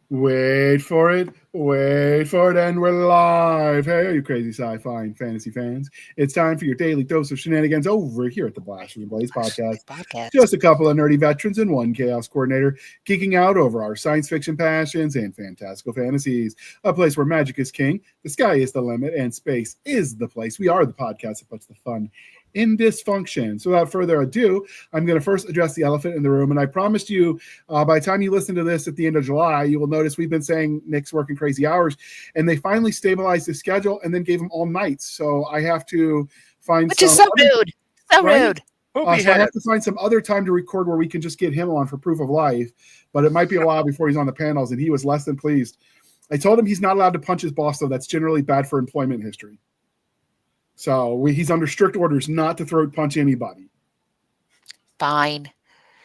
Wait for it, and we're live. Hey, you crazy sci-fi and fantasy fans. It's time for your daily dose of shenanigans over here at the Blasters and Blaze podcast. Just a couple of nerdy veterans and one chaos coordinator geeking out over our science fiction passions and fantastical fantasies. A place where magic is king, the sky is the limit, and space is the place. We are the podcast that puts the fun in dysfunction. So without further ado, I'm going to first address the elephant in the room. And I promised you, by the time you listen to this at the end of July, you will notice we've been saying Nick's working crazy hours. And they finally stabilized his schedule and then gave him all nights. So I have to find Which is so rude. So rude. So I have to find some other time to record where we can just get him on for proof of life. But it might be a while before he's on the panels. And he was less than pleased. I told him he's not allowed to punch his boss, though. That's generally bad for employment history. So he's under strict orders not to throat punch anybody. Fine.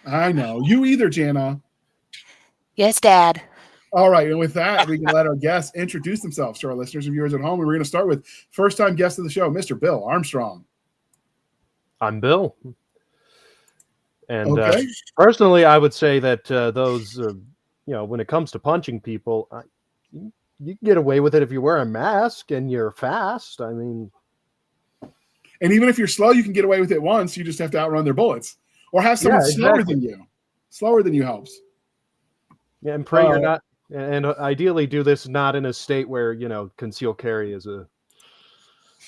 I know. You either, Jana. Yes, Dad. All right. And with that, we can let our guests introduce themselves to our listeners and viewers at home. And we're going to start with first-time guest of the show, Mr. Bill Armstrong. I'm Bill. And personally, I would say that those, when it comes to punching people, you can get away with it if you wear a mask and you're fast. I mean... And even if you're slow, you can get away with it once. You just have to outrun their bullets. Or have someone slower than you. Slower than you helps. Yeah, and pray you're not, and ideally do this not in a state where, concealed carry is a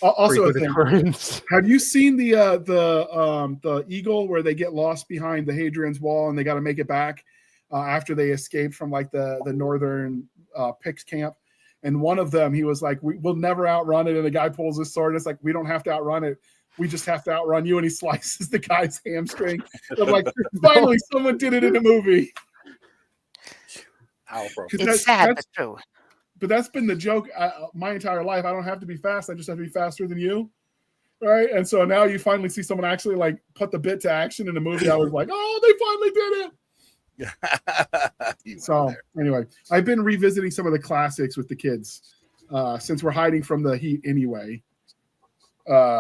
also a thing. Have you seen the eagle where they get lost behind the Hadrian's Wall and they got to make it back after they escaped from like the northern Picts camp? And one of them, he was like, we'll never outrun it. And the guy pulls his sword. And it's like, we don't have to outrun it. We just have to outrun you. And he slices the guy's hamstring. I'm like, finally, someone did it in a movie. It's sad, but true. But that's been the joke my entire life. I don't have to be fast. I just have to be faster than you. Right? And so now you finally see someone actually like put the bit to action in a movie. I was like, oh, they finally did it. So anyway, I've been revisiting some of the classics with the kids since we're hiding from the heat anyway.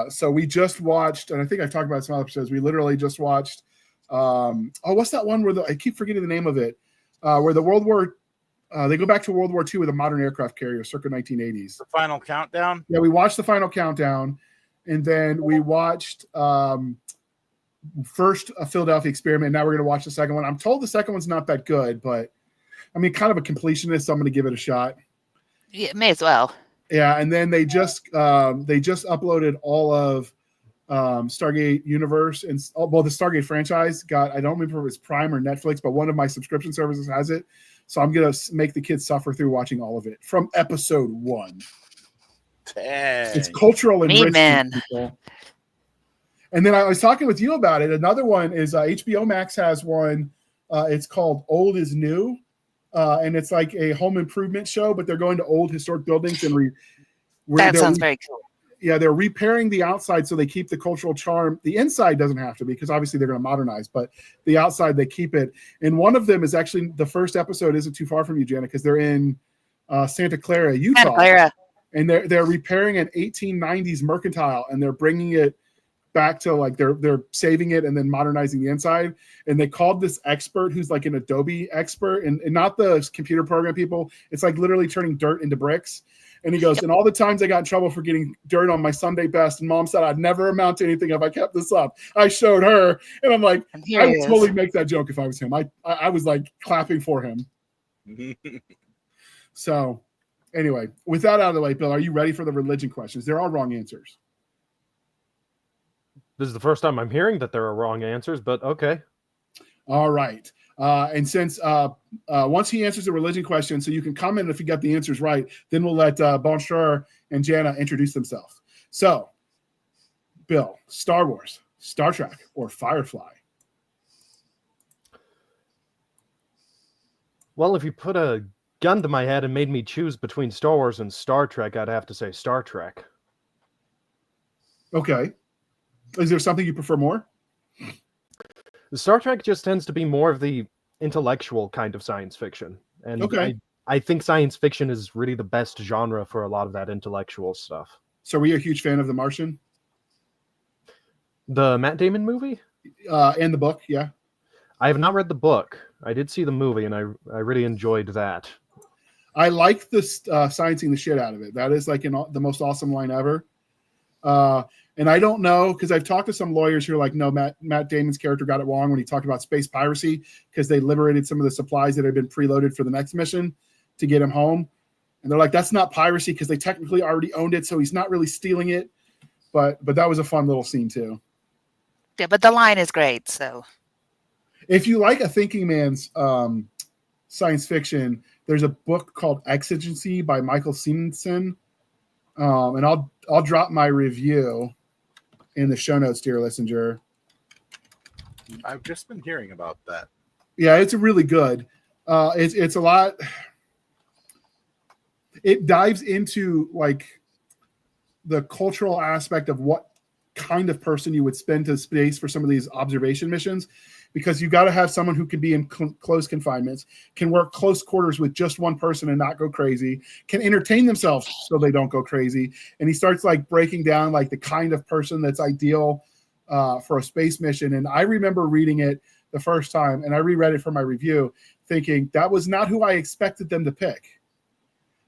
So we just watched, and I think I've talked about some other episodes. We literally just watched. What's that one where I keep forgetting the name of it? Where the they go back to World War II with a modern aircraft carrier, circa 1980s. The Final Countdown. Yeah, we watched the Final Countdown, and then we watched. First a Philadelphia Experiment. Now we're going to watch the second one. I'm told the second one's not that good, but I mean, kind of a completionist, so I'm going to give it a shot. Yeah, may as well. Yeah, and then they just uploaded all of Stargate Universe and the Stargate franchise got, I don't remember if it's Prime or Netflix, but one of my subscription services has it. So I'm going to make the kids suffer through watching all of it from episode 1. Dang. It's cultural enrichment, people. And then I was talking with you about it. Another one is HBO Max has one. It's called Old is New. And it's like a home improvement show, but they're going to old historic buildings. And that sounds very cool. Yeah, they're repairing the outside so they keep the cultural charm. The inside doesn't have to be because obviously they're going to modernize, but the outside, they keep it. And one of them is actually, the first episode isn't too far from you, Janet, because they're in Santa Clara, Utah. Santa Clara. And they're repairing an 1890s mercantile, and they're bringing it back to like they're saving it and then modernizing the inside. And they called this expert who's like an Adobe expert and not the computer program people. It's like literally turning dirt into bricks. And he goes, and all the times I got in trouble for getting dirt on my Sunday best, and Mom said I'd never amount to anything if I kept this up. I showed her, and I'm like, I would totally make that joke if I was him. I was like clapping for him. So anyway, with that out of the way, Bill, are you ready for the religion questions? There are wrong answers. This is the first time I'm hearing that there are wrong answers, but okay. All right. And since once he answers the religion question, so you can comment if you got the answers right, then we'll let Bonjour and Jana introduce themselves. So, Bill, Star Wars, Star Trek, or Firefly? Well, if you put a gun to my head and made me choose between Star Wars and Star Trek, I'd have to say Star Trek. Okay. Is there something you prefer more? Star Trek just tends to be more of the intellectual kind of science fiction. And okay. I think science fiction is really the best genre for a lot of that intellectual stuff. So were you a huge fan of The Martian? The Matt Damon movie? And the book, yeah. I have not read the book. I did see the movie, and I really enjoyed that. I like the sciencing the shit out of it. That is like the most awesome line ever. And I don't know, because I've talked to some lawyers who are like, no, Matt Damon's character got it wrong when he talked about space piracy, because they liberated some of the supplies that had been preloaded for the next mission to get him home. And they're like, that's not piracy because they technically already owned it, so he's not really stealing it. But that was a fun little scene too. Yeah, but the line is great. So if you like a thinking man's science fiction, there's a book called Exigency by Michael Simonson. And I'll drop my review in the show notes, dear listener. I've just been hearing about that. Yeah, it's really good. It's a lot. It dives into like the cultural aspect of what kind of person you would spend to space for some of these observation missions, because you got to have someone who can be in close confinements, can work close quarters with just one person and not go crazy, can entertain themselves so they don't go crazy. And he starts like breaking down like the kind of person that's ideal for a space mission. And I remember reading it the first time, and I reread it for my review, thinking that was not who I expected them to pick.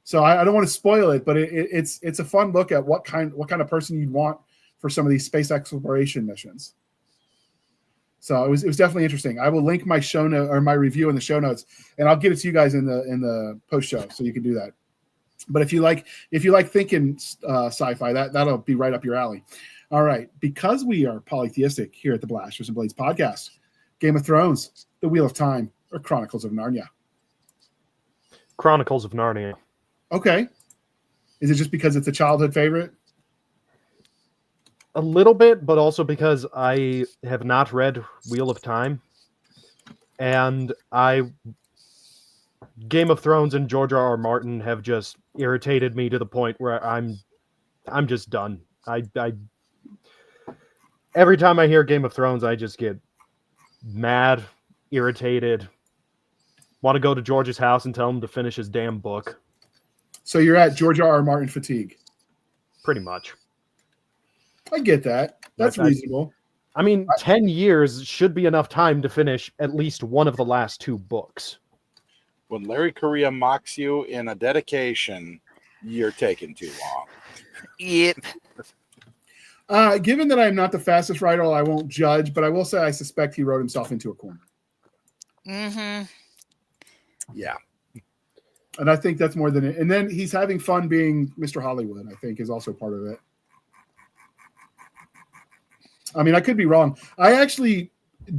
So I don't want to spoil it, but it's a fun look at what kind of person you'd want for some of these space exploration missions. So it was definitely interesting. I will link my show note or my review in the show notes, and I'll get it to you guys in the post show, so you can do that. But if you like thinking sci-fi, that'll be right up your alley. All right, because we are polytheistic here at the Blasters and Blades podcast, Game of Thrones, The Wheel of Time, or Chronicles of Narnia? Chronicles of Narnia. Okay. Is it just because it's a childhood favorite? A little bit, but also because I have not read Wheel of Time, and Game of Thrones and George R.R. Martin have just irritated me to the point where I'm just done. I every time I hear Game of Thrones, I just get mad, irritated, want to go to George's house and tell him to finish his damn book. So you're at George R.R. Martin fatigue. Pretty much. I get that. That's reasonable. I mean, 10 years should be enough time to finish at least one of the last 2 books. When Larry Correa mocks you in a dedication, you're taking too long. Yep. Given that I'm not the fastest writer, I won't judge, but I will say I suspect he wrote himself into a corner. Mm-hmm. Yeah. And I think that's more than it. And then he's having fun being Mr. Hollywood, I think, is also part of it. I mean, I could be wrong. I actually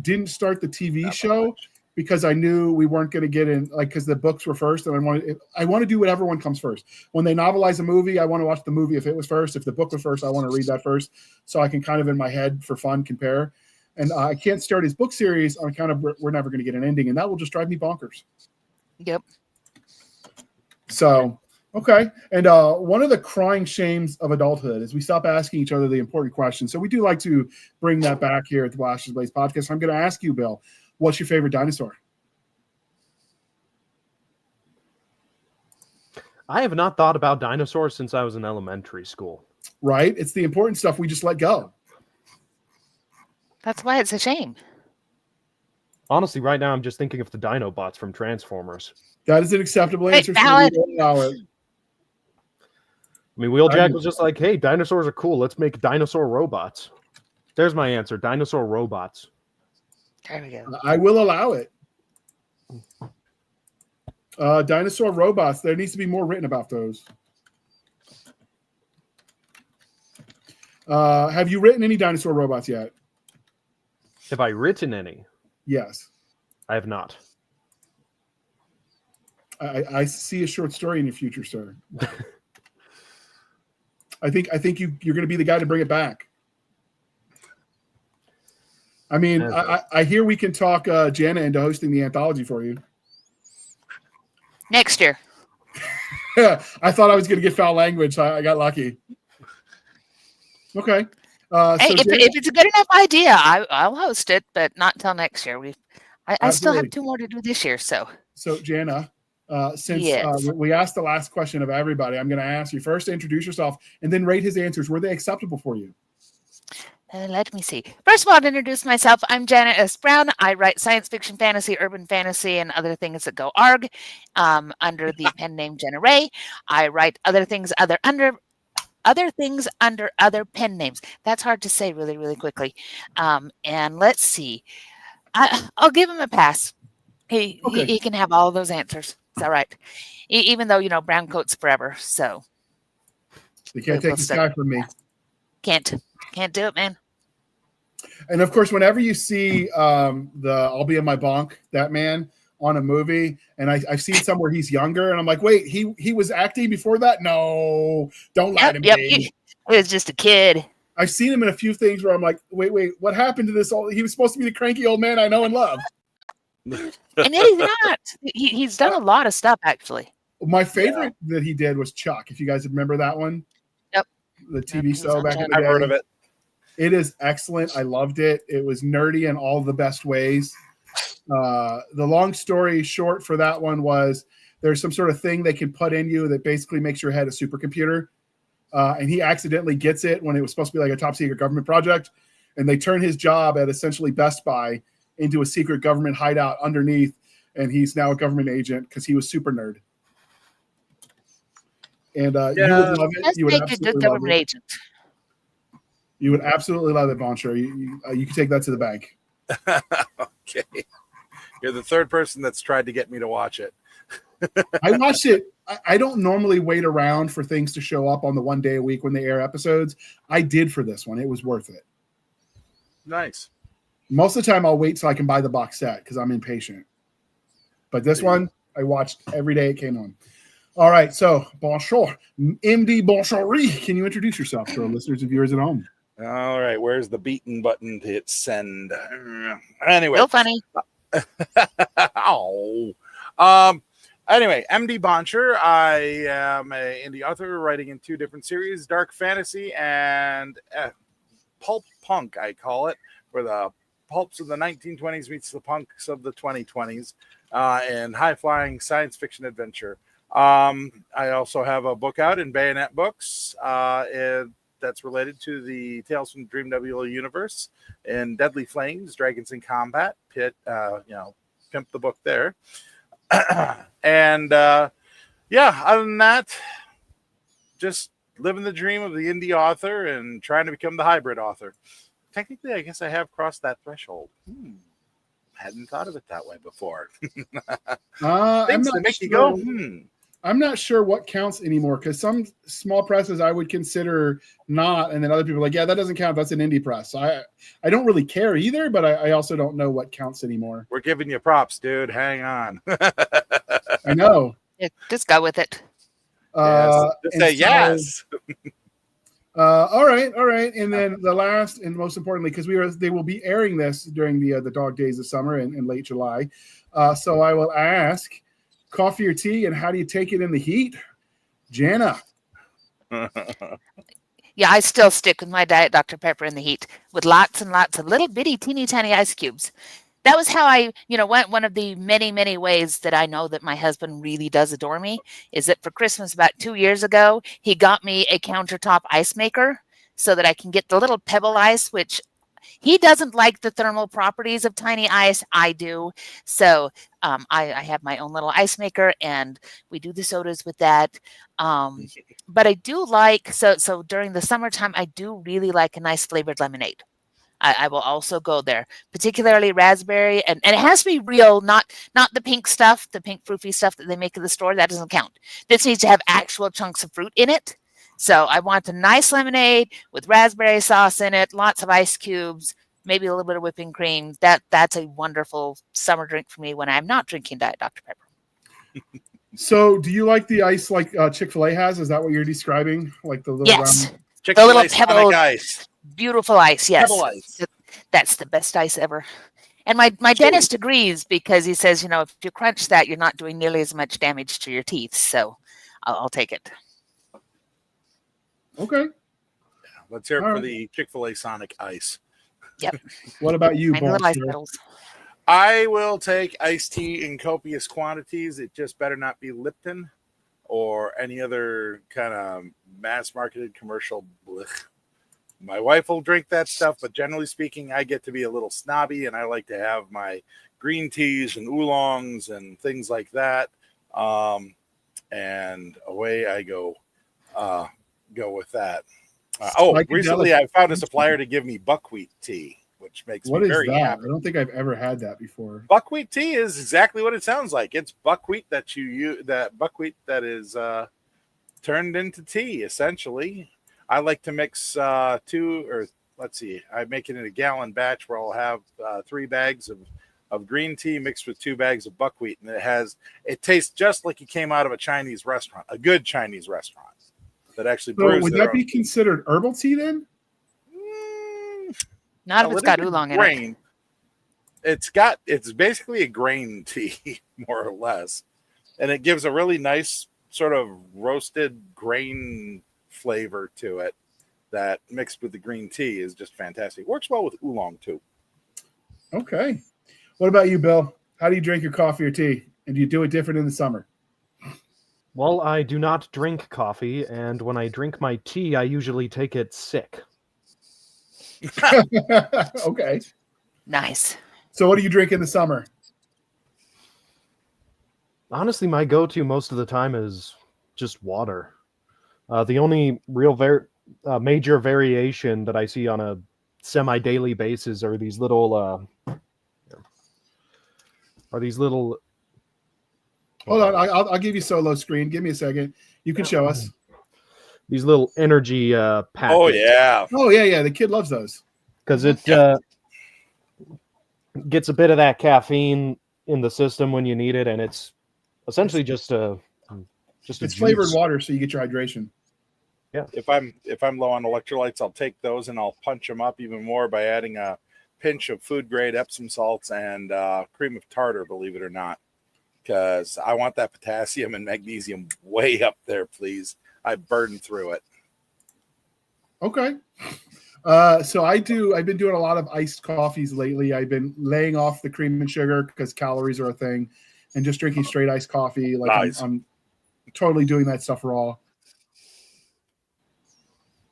didn't start the TV show because I knew we weren't going to get in, like, because the books were first, and I want to do whatever one comes first. When they novelize a movie, I want to watch the movie if it was first. If the book was first, I want to read that first, so I can kind of in my head for fun compare. And I can't start his book series on kind of we're never going to get an ending, and that will just drive me bonkers. Yep. So, okay. And one of the crying shames of adulthood is we stop asking each other the important questions. So we do like to bring that back here at the Blasters Blades podcast. I'm going to ask you, Bill, what's your favorite dinosaur? I have not thought about dinosaurs since I was in elementary school. Right? It's the important stuff we just let go. That's why it's a shame. Honestly, right now I'm just thinking of the Dinobots from Transformers. That is an acceptable answer. Valid. I mean, Wheeljack was just like, hey, dinosaurs are cool. Let's make dinosaur robots. There's my answer. Dinosaur robots. There we go. I will allow it. Dinosaur robots. There needs to be more written about those. Have you written any dinosaur robots yet? Have I written any? Yes. I have not. I see a short story in your future, sir. I think you're going to be the guy to bring it back. I mean, I hear we can talk Jana into hosting the anthology for you. Next year. I thought I was going to get foul language. So I got lucky. Okay. Hey, if it's a good enough idea, I'll host it, but not until next year. I still have 2 more to do this year. So Jana, since we asked the last question of everybody, I'm going to ask you first to introduce yourself and then rate his answers. Were they acceptable for you? Let me see. First of all, to introduce myself, I'm Janet S. Brown. I write science fiction, fantasy, urban fantasy, and other things that go ARG under the pen name Jenna Ray. I write other things under other pen names. That's hard to say really, really quickly. And let's see. I'll give him a pass. He can have all those answers. It's all right. Even though, brown coats forever. So you can't take this guy from me. Can't do it, man. And of course, whenever you see the "I'll Be in My Bonk" that man on a movie, and I've seen somewhere he's younger, and I'm like, wait, he was acting before that? No, don't lie to me. He was just a kid. I've seen him in a few things where I'm like, wait, what happened to this? He was supposed to be the cranky old man I know and love. And yet he's not. He's done a lot of stuff, actually. My favorite that he did was Chuck. If you guys remember that one. Yep. The TV show back in the day. I've heard of it. It is excellent. I loved it. It was nerdy in all the best ways. The long story short for that one was there's some sort of thing they can put in you that basically makes your head a supercomputer. And he accidentally gets it when it was supposed to be like a top secret government project. And they turn his job at essentially Best Buy into a secret government hideout underneath. And he's now a government agent because he was super nerd. And you would love it. You would absolutely love it. Agent. You would absolutely love it, Boncher. You can take that to the bank. Okay. You're the third person that's tried to get me to watch it. I watched it. I don't normally wait around for things to show up on the one day a week when they air episodes. I did for this one. It was worth it. Nice. Most of the time, I'll wait till I can buy the box set because I'm impatient. But this one, I watched every day it came on. All right. So, bonjour. MD Bonchoury, can you introduce yourself to our listeners and viewers at home? All right. Where's the beaten button to hit send? Anyway. Real funny. Anyway, MD Boncher. I am an indie author writing in 2 different series, dark fantasy and pulp punk, I call it, where the pulps of the 1920s meets the punks of the 2020s, and high-flying science fiction adventure. I also have a book out in Bayonet Books, that's related to the Tales from the Dream Nebula universe and Deadly Flames, Dragons in Combat, pimp the book there. And other than that, just living the dream of the indie author and trying to become the hybrid author. Technically, I guess I have crossed that threshold. Hadn't thought of it that way before. I'm not sure what counts anymore because some small presses I would consider not, and then other people are like, yeah, that doesn't count. That's an indie press. So I don't really care either, but I also don't know what counts anymore. We're giving you props, dude. Hang on. I know. Yeah, just go with it. Yes. All right. And then the last and most importantly, because they will be airing this during the dog days of summer in late July. So I will ask, coffee or tea, and how do you take it in the heat? Jana. Yeah, I still stick with my Diet Dr. Pepper in the heat with lots and lots of little bitty teeny tiny ice cubes. That was how I, one of the many, many ways that I know that my husband really does adore me is that for Christmas about 2 years ago, he got me a countertop ice maker so that I can get the little pebble ice, which he doesn't like the thermal properties of tiny ice. I do. So I have my own little ice maker and we do the sodas with that. But I do like, so during the summertime, I do really like a nice flavored lemonade. I will also go there, particularly raspberry, and it has to be real, not the pink stuff, the pink froofy stuff that they make at the store. That doesn't count. This needs to have actual chunks of fruit in it. So I want a nice lemonade with raspberry sauce in it, lots of ice cubes, maybe a little bit of whipping cream. That's a wonderful summer drink for me when I'm not drinking Diet Dr. Pepper. So do you like the ice like Chick-fil-A has? Is that what you're describing? Like the little round? The little pebble ice. Beautiful ice, yes. Pebble ice. That's the best ice ever. And my dentist agrees because he says, if you crunch that, you're not doing nearly as much damage to your teeth. So I'll take it. Okay. Let's hear it for the Chick-fil-A Sonic Ice. Yep. What about you, I will take iced tea in copious quantities. It just better not be Lipton or any other kind of mass-marketed commercial. Blech. My wife will drink that stuff, but generally speaking, I get to be a little snobby, and I like to have my green teas and oolongs and things like that. And away I go with that. Recently I found a supplier to give me buckwheat tea, which makes me very happy. I don't think I've ever had that before. Buckwheat tea is exactly what it sounds like. It's buckwheat that is turned into tea, essentially. I like to mix I make it in a gallon batch where I'll have 3 bags of green tea mixed with 2 bags of buckwheat, and it tastes just like it came out of a Chinese restaurant, a good Chinese restaurant that actually brews. So would that be considered herbal tea then? Not if it's got oolong in it. It's basically a grain tea, more or less, and it gives a really nice sort of roasted grain flavor to it that mixed with the green tea is just fantastic. Works well with oolong too. Okay. What about you, Bill? How do you drink your coffee or tea? And do you do it different in the summer? Well, I do not drink coffee, and when I drink my tea, I usually take it sick. Okay. Nice. So what do you drink in the summer? Honestly, my go-to most of the time is just water. The only real major variation that I see on a semi-daily basis are these little Hold on, I'll give you solo screen. Give me a second. You can show us. These little energy packets. Oh yeah. The kid loves those. Because it gets a bit of that caffeine in the system when you need it, and it's essentially just a flavored water, so you get your hydration. Yeah. If I'm low on electrolytes, I'll take those and I'll punch them up even more by adding a pinch of food grade Epsom salts and cream of tartar, believe it or not, because I want that potassium and magnesium way up there, please. I burn through it. Okay. So I've been doing a lot of iced coffees lately. I've been laying off the cream and sugar because calories are a thing, and just drinking straight iced coffee. Like nice. I'm totally doing that stuff raw.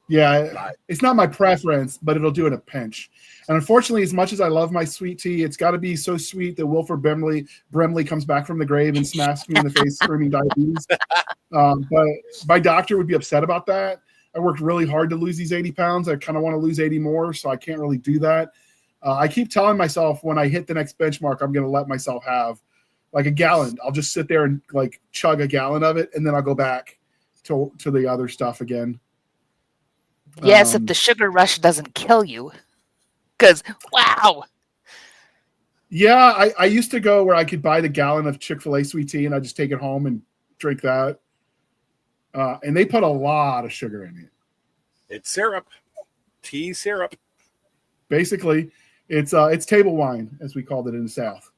Yeah, it's not my preference, but it'll do in a pinch. And unfortunately, as much as I love my sweet tea, it's got to be so sweet that Wilford Brimley comes back from the grave and smashes me in the face screaming diabetes. But my doctor would be upset about that. I worked really hard to lose these 80 pounds. I kind of want to lose 80 more, so I can't really do that. I keep telling myself when I hit the next benchmark, I'm going to let myself have like a gallon. I'll just sit there and like chug a gallon of it, and then I'll go back to the other stuff again. Yes, if the sugar rush doesn't kill you. Because, wow. Yeah, I used to go where I could buy the gallon of Chick-fil-A sweet tea, and I just take it home and drink that. And they put a lot of sugar in it. It's syrup. Tea syrup. Basically, it's table wine, as we called it in the South.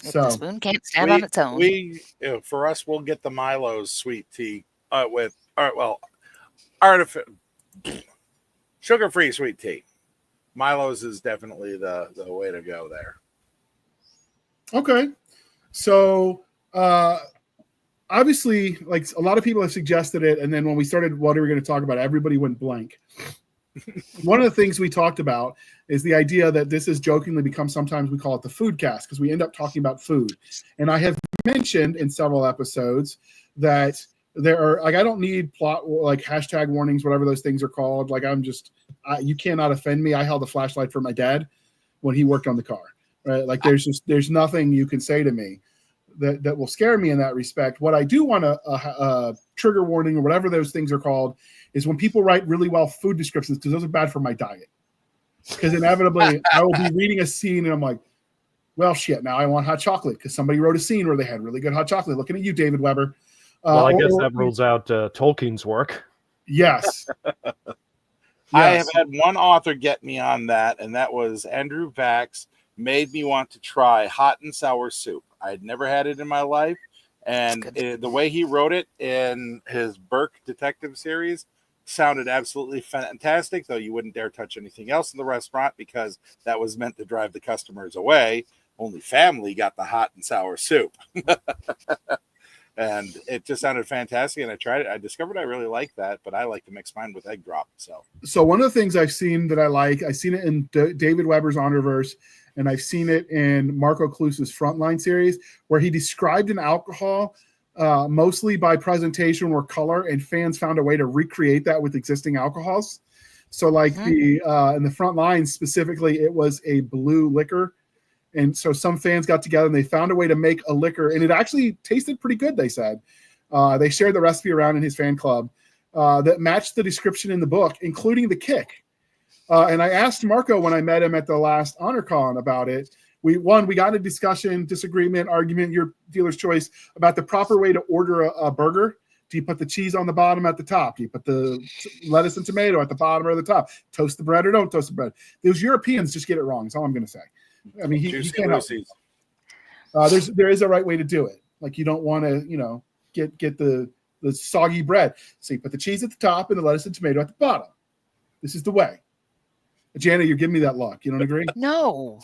So the spoon can't stand on its own. For us, we'll get the Milo's sweet tea sugar-free sweet tea. Milo's is definitely the way to go there. Okay. So obviously, like a lot of people have suggested it, and then when we started what are we going to talk about, everybody went blank. One of the things we talked about is the idea that this has jokingly become, sometimes we call it the food cast, because we end up talking about food. And I have mentioned in several episodes that there are, like, I don't need plot, like hashtag warnings, whatever those things are called. Like, you cannot offend me. I held a flashlight for my dad when he worked on the car, right? Like there's nothing you can say to me that will scare me in that respect. What I do want a trigger warning or whatever those things are called is when people write really well food descriptions, because those are bad for my diet. Because inevitably I will be reading a scene and I'm like, well, shit, now I want hot chocolate because somebody wrote a scene where they had really good hot chocolate. Looking at you, David Weber. Well, I guess that rules out Tolkien's work. Yes. I have had one author get me on that, and that was Andrew Vax. Made me want to try hot and sour soup. I'd never had it in my life, and the way he wrote it in his Burke detective series sounded absolutely fantastic, though you wouldn't dare touch anything else in the restaurant because that was meant to drive the customers away. Only family got the hot and sour soup. And it just sounded fantastic. And I tried it. I discovered I really like that, but I like to mix mine with egg drop. So one of the things I've seen that I like, I've seen it in David Weber's Honorverse, and I've seen it in Marco Cluse's Frontline series, where he described an alcohol mostly by presentation or color, and fans found a way to recreate that with existing alcohols. So like in the Frontline specifically, it was a blue liquor. And so some fans got together and they found a way to make a liquor, and it actually tasted pretty good, they said. They shared the recipe around in his fan club that matched the description in the book, including the kick. And I asked Marco when I met him at the last HonorCon about it. We got a discussion, disagreement, argument, your dealer's choice, about the proper way to order a burger. Do you put the cheese on the bottom at the top? Do you put the lettuce and tomato at the bottom or the top? Toast the bread or don't toast the bread? Those Europeans just get it wrong. That's all I'm going to say. I mean, he can't help it. There is a right way to do it. Like, you don't want to, get the soggy bread. So you put the cheese at the top and the lettuce and tomato at the bottom. This is the way. Jana, you're giving me that look. You don't agree? No,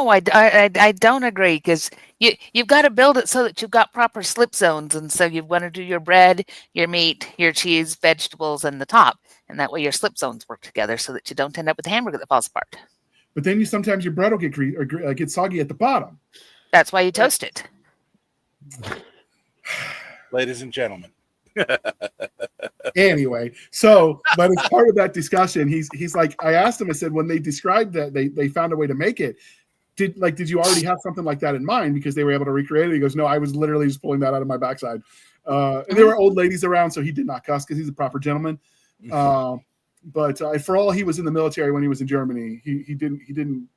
I don't agree, because you've got to build it so that you've got proper slip zones, and so you want to do your bread, your meat, your cheese, vegetables, and the top, and that way your slip zones work together so that you don't end up with a hamburger that falls apart. But then sometimes your bread will get soggy at the bottom. That's why you toast it. Ladies and gentlemen. Anyway, but as part of that discussion, he's like, I asked him, I said, when they described that they found a way to make it, did you already have something like that in mind because they were able to recreate it? He goes, no, I was literally just pulling that out of my backside. And there were old ladies around, so he did not cuss because he's a proper gentleman. But for all he was in the military when he was in Germany, he didn't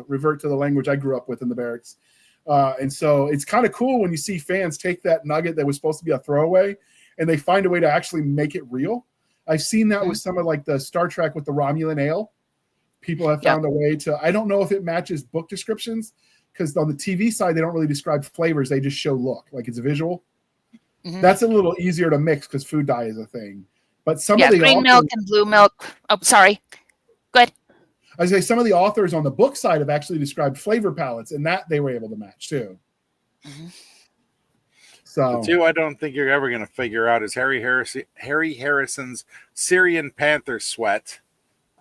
revert to the language I grew up with in the barracks. And so it's kind of cool when you see fans take that nugget that was supposed to be a throwaway and they find a way to actually make it real. I've seen that with some of like the Star Trek with the Romulan ale. People have found a way to, I don't know if it matches book descriptions, because on the TV side, they don't really describe flavors. They just show look, like it's a visual. That's a little easier to mix because food dye is a thing. But some of the green milk and blue milk. Oh, sorry. Go ahead. I say some of the authors on the book side have actually described flavor palettes, and that they were able to match too. So, the two I don't think you're ever going to figure out is Harry Harrison's Syrian Panther Sweat.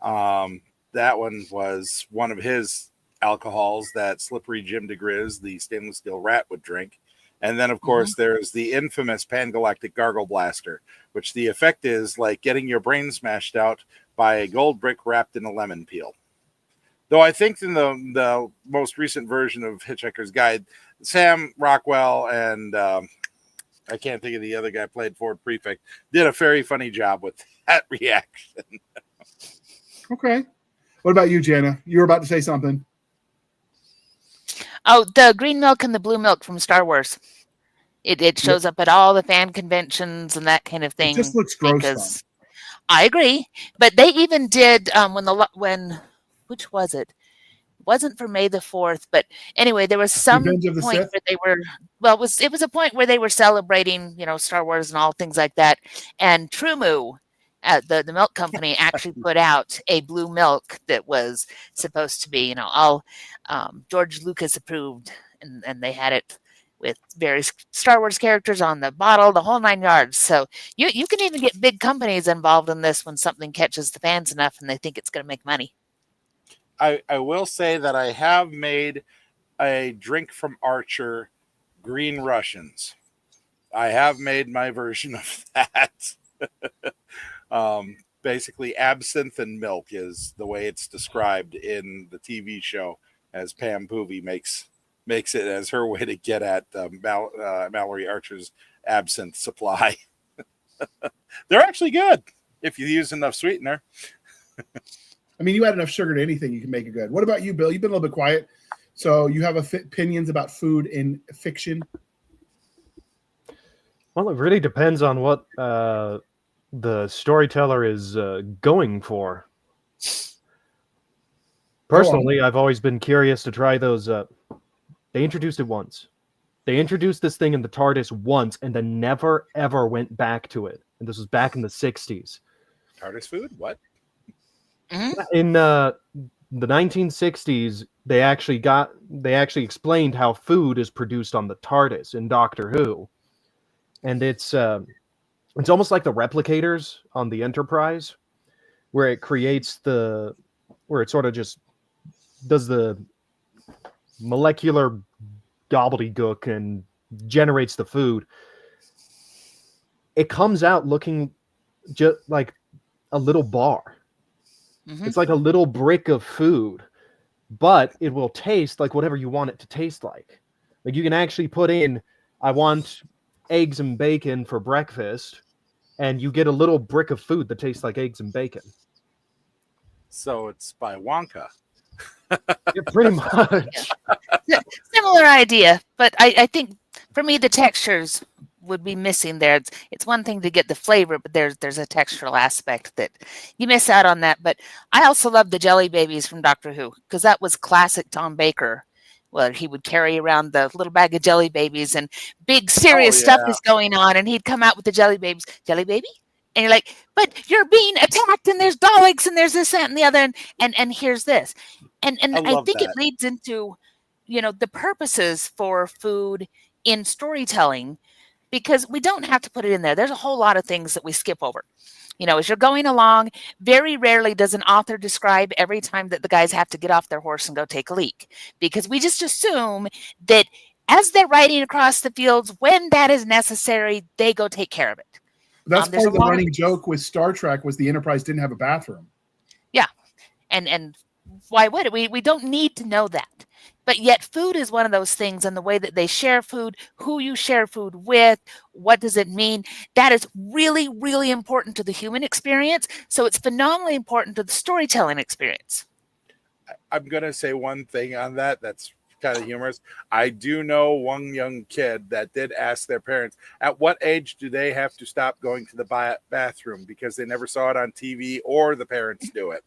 That one was one of his alcohols that Slippery Jim DeGriz, the stainless steel rat, would drink. And then, of course, there's the infamous Pan-Galactic Gargle Blaster, which the effect is like getting your brain smashed out by a gold brick wrapped in a lemon peel. Though I think in the most recent version of Hitchhiker's Guide, Sam Rockwell and I can't think of the other guy played Ford Prefect, did a very funny job with that reaction. Okay. What about you, Jana? You were about to say something. Oh, the green milk and the blue milk from Star Wars. It shows up at all the fan conventions and that kind of thing. It just looks gross. I agree, but they even did when which was it? It wasn't for May the 4th, but anyway, there was some point where they were. Well, it was a point where they were celebrating, Star Wars and all things like that, and Trumu, the milk company, actually put out a blue milk that was supposed to be, all George Lucas approved, and they had it with various Star Wars characters on the bottle, the whole 9 yards. So you can even get big companies involved in this when something catches the fans enough and they think it's going to make money. I will say that I have made a drink from Archer, Green Russians. I have made my version of that. Basically, absinthe and milk is the way it's described in the TV show, as Pam Poovey makes it as her way to get at Mallory Archer's absinthe supply. They're actually good if you use enough sweetener. I mean, you add enough sugar to anything, you can make it good. What about you, Bill? You've been a little bit quiet. So you have opinions about food in fiction? Well, it really depends on what the storyteller is going for. Personally, I've always been curious to try those. They introduced it once. They introduced this thing in the TARDIS once and then never, ever went back to it. And this was back in the 60s. TARDIS food? What? In the 1960s, they actually explained how food is produced on the TARDIS in Doctor Who, and it's almost like the replicators on the Enterprise, where it sort of just does the molecular gobbledygook and generates the food. It comes out looking just like a little bar. Mm-hmm. It's like a little brick of food, but it will taste like whatever you want it to taste like. Like you can actually put in, I want eggs and bacon for breakfast, and you get a little brick of food that tastes like eggs and bacon. So it's by Wonka. Yeah, pretty much. Similar idea, but I think for me the textures would be missing there. It's one thing to get the flavor, but there's a textural aspect that you miss out on that. But I also love the jelly babies from Doctor Who, because that was classic Tom Baker. Well, he would carry around the little bag of jelly babies, and big serious stuff is going on, and he'd come out with the jelly babies. Jelly baby? And you're like, but you're being attacked, and there's Daleks, and there's this, that, and the other, and here's this. And I think it leads into, the purposes for food in storytelling, because we don't have to put it in there. There's a whole lot of things that we skip over. As you're going along, very rarely does an author describe every time that the guys have to get off their horse and go take a leak, because we just assume that as they're riding across the fields, when that is necessary, they go take care of it. That's part of the running joke with Star Trek was the Enterprise didn't have a bathroom. Yeah. And why would it? We don't need to know that. But yet food is one of those things, and the way that they share food, who you share food with, what does it mean? That is really, really important to the human experience. So it's phenomenally important to the storytelling experience. I'm going to say one thing on that that's kind of humorous. I do know one young kid that did ask their parents, at what age do they have to stop going to the bathroom, because they never saw it on TV or the parents do it.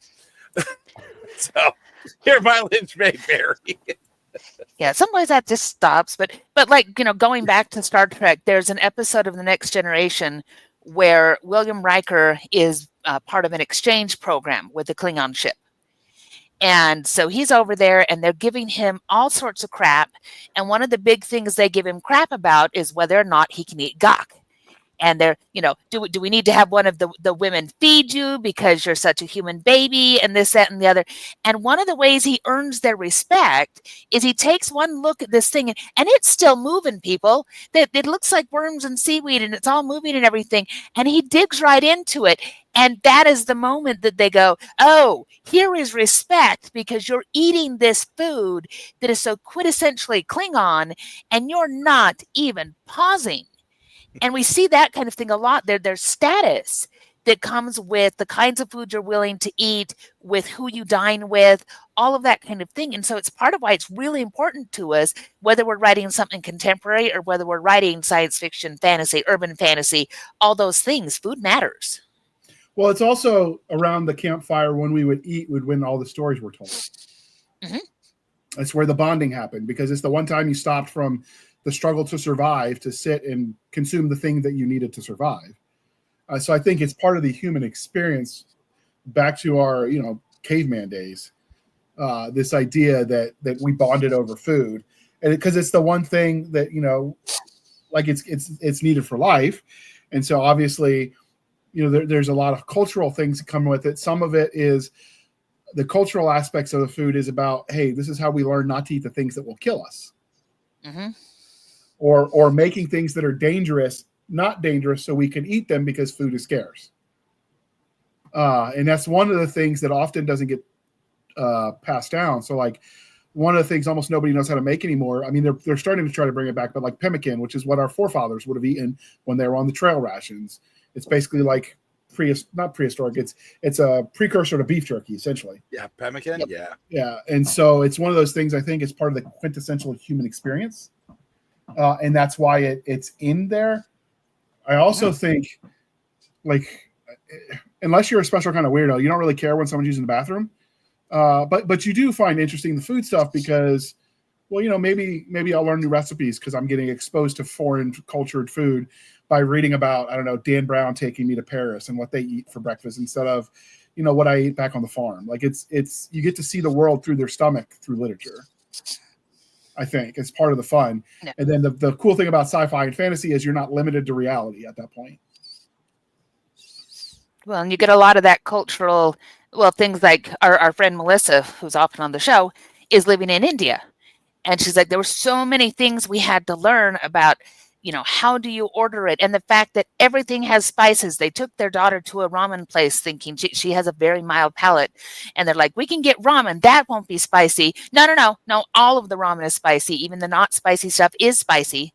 So your mileage may vary. Yeah, sometimes that just stops. But like, going back to Star Trek, there's an episode of The Next Generation where William Riker is part of an exchange program with the Klingon ship. And so he's over there, and they're giving him all sorts of crap. And one of the big things they give him crap about is whether or not he can eat gok. And they're, do we need to have one of the women feed you because you're such a human baby, and this, that, and the other. And one of the ways he earns their respect is he takes one look at this thing, and it's still moving, people. It looks like worms and seaweed, and it's all moving and everything. And he digs right into it. And that is the moment that they go, oh, here is respect, because you're eating this food that is so quintessentially Klingon, and you're not even pausing. And we see that kind of thing a lot. There's status that comes with the kinds of food you're willing to eat, with who you dine with, all of that kind of thing. And so it's part of why it's really important to us, whether we're writing something contemporary or whether we're writing science fiction, fantasy, urban fantasy, all those things. Food matters. Well, it's also around the campfire when we would eat, when all the stories were told. Mm-hmm. That's where the bonding happened, because it's the one time you stopped from the struggle to survive to sit and consume the thing that you needed to survive. So I think it's part of the human experience, back to our, caveman days, this idea that we bonded over food, and because it's the one thing that, like it's needed for life. And so obviously, there's a lot of cultural things that come with it. Some of it is the cultural aspects of the food is about, hey, this is how we learn not to eat the things that will kill us. Mm-hmm. Or making things that are dangerous not dangerous so we can eat them because food is scarce. And that's one of the things that often doesn't get passed down. So like one of the things almost nobody knows how to make anymore. I mean, they're starting to try to bring it back, but like pemmican, which is what our forefathers would have eaten when they were on the trail rations. It's basically like not prehistoric. It's a precursor to beef jerky, essentially. Yeah, pemmican. Yep. Yeah. And so it's one of those things I think is part of the quintessential human experience. And that's why it's in there. I also think, like, unless you're a special kind of weirdo, you don't really care when someone's using the bathroom. But you do find interesting the food stuff because, well, maybe I'll learn new recipes because I'm getting exposed to foreign cultured food by reading about, I don't know, Dan Brown taking me to Paris and what they eat for breakfast instead of, what I ate back on the farm. Like it's you get to see the world through their stomach through literature. I think it's part of the fun. Yeah. And then the cool thing about sci-fi and fantasy is you're not limited to reality at that point. Well, and you get a lot of that cultural, things like our friend Melissa, who's often on the show, is living in India. And she's like, there were so many things we had to learn about, how do you order it? And the fact that everything has spices. They took their daughter to a ramen place thinking she has a very mild palate. And they're like, we can get ramen. That won't be spicy. No. All of the ramen is spicy. Even the not spicy stuff is spicy.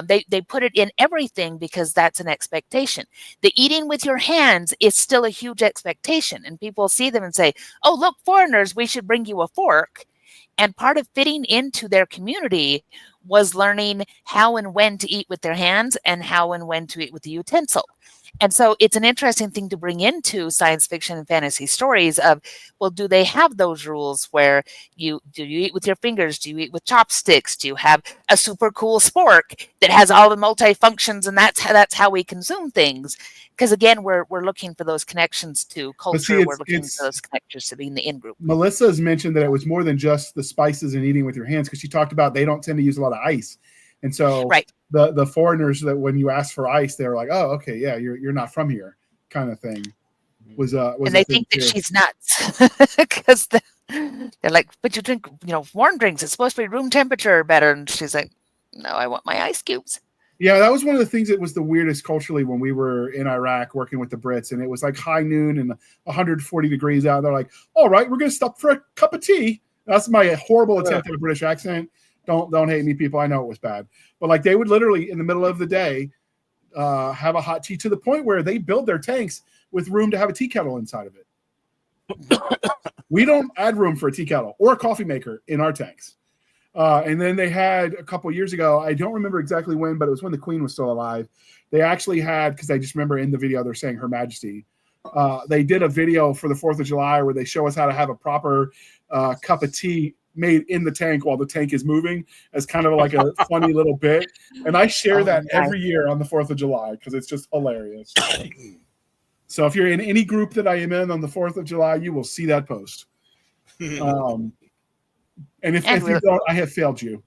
They put it in everything because that's an expectation. The eating with your hands is still a huge expectation. And people see them and say, oh, look, foreigners, we should bring you a fork. And part of fitting into their community was learning how and when to eat with their hands and how and when to eat with the utensil. And so it's an interesting thing to bring into science fiction and fantasy stories of, well, do they have those rules where do you eat with your fingers? Do you eat with chopsticks? Do you have a super cool spork that has all the multi-functions and that's how we consume things? Because again, we're looking for those connections to culture. We're looking for those connections to being the in-group. Melissa's mentioned that it was more than just the spices and eating with your hands, because she talked about they don't tend to use a lot of ice. And so the foreigners, that when you ask for ice, they're like, oh, okay, yeah, you're not from here, kind of thing. Was and they think that she's nuts because they're like, but you drink, warm drinks. It's supposed to be room temperature or better. And she's like, no, I want my ice cubes. Yeah, that was one of the things that was the weirdest culturally when we were in Iraq working with the Brits, and it was like high noon and 140 degrees out. They're like, all right, we're going to stop for a cup of tea. That's my horrible attempt at a British accent. Don't hate me, people. I know it was bad. But like they would literally in the middle of the day have a hot tea, to the point where they build their tanks with room to have a tea kettle inside of it. We don't add room for a tea kettle or a coffee maker in our tanks. And then they had a couple years ago, I don't remember exactly when, but it was when the Queen was still alive. They actually had, because I just remember in the video they're saying Her Majesty. They did a video for the 4th of July where they show us how to have a proper cup of tea made in the tank while the tank is moving, as kind of like a funny little bit. And I share that every year on the 4th of July because it's just hilarious. So if you're in any group that I am in on the 4th of July, you will see that post. And if you don't, I have failed you.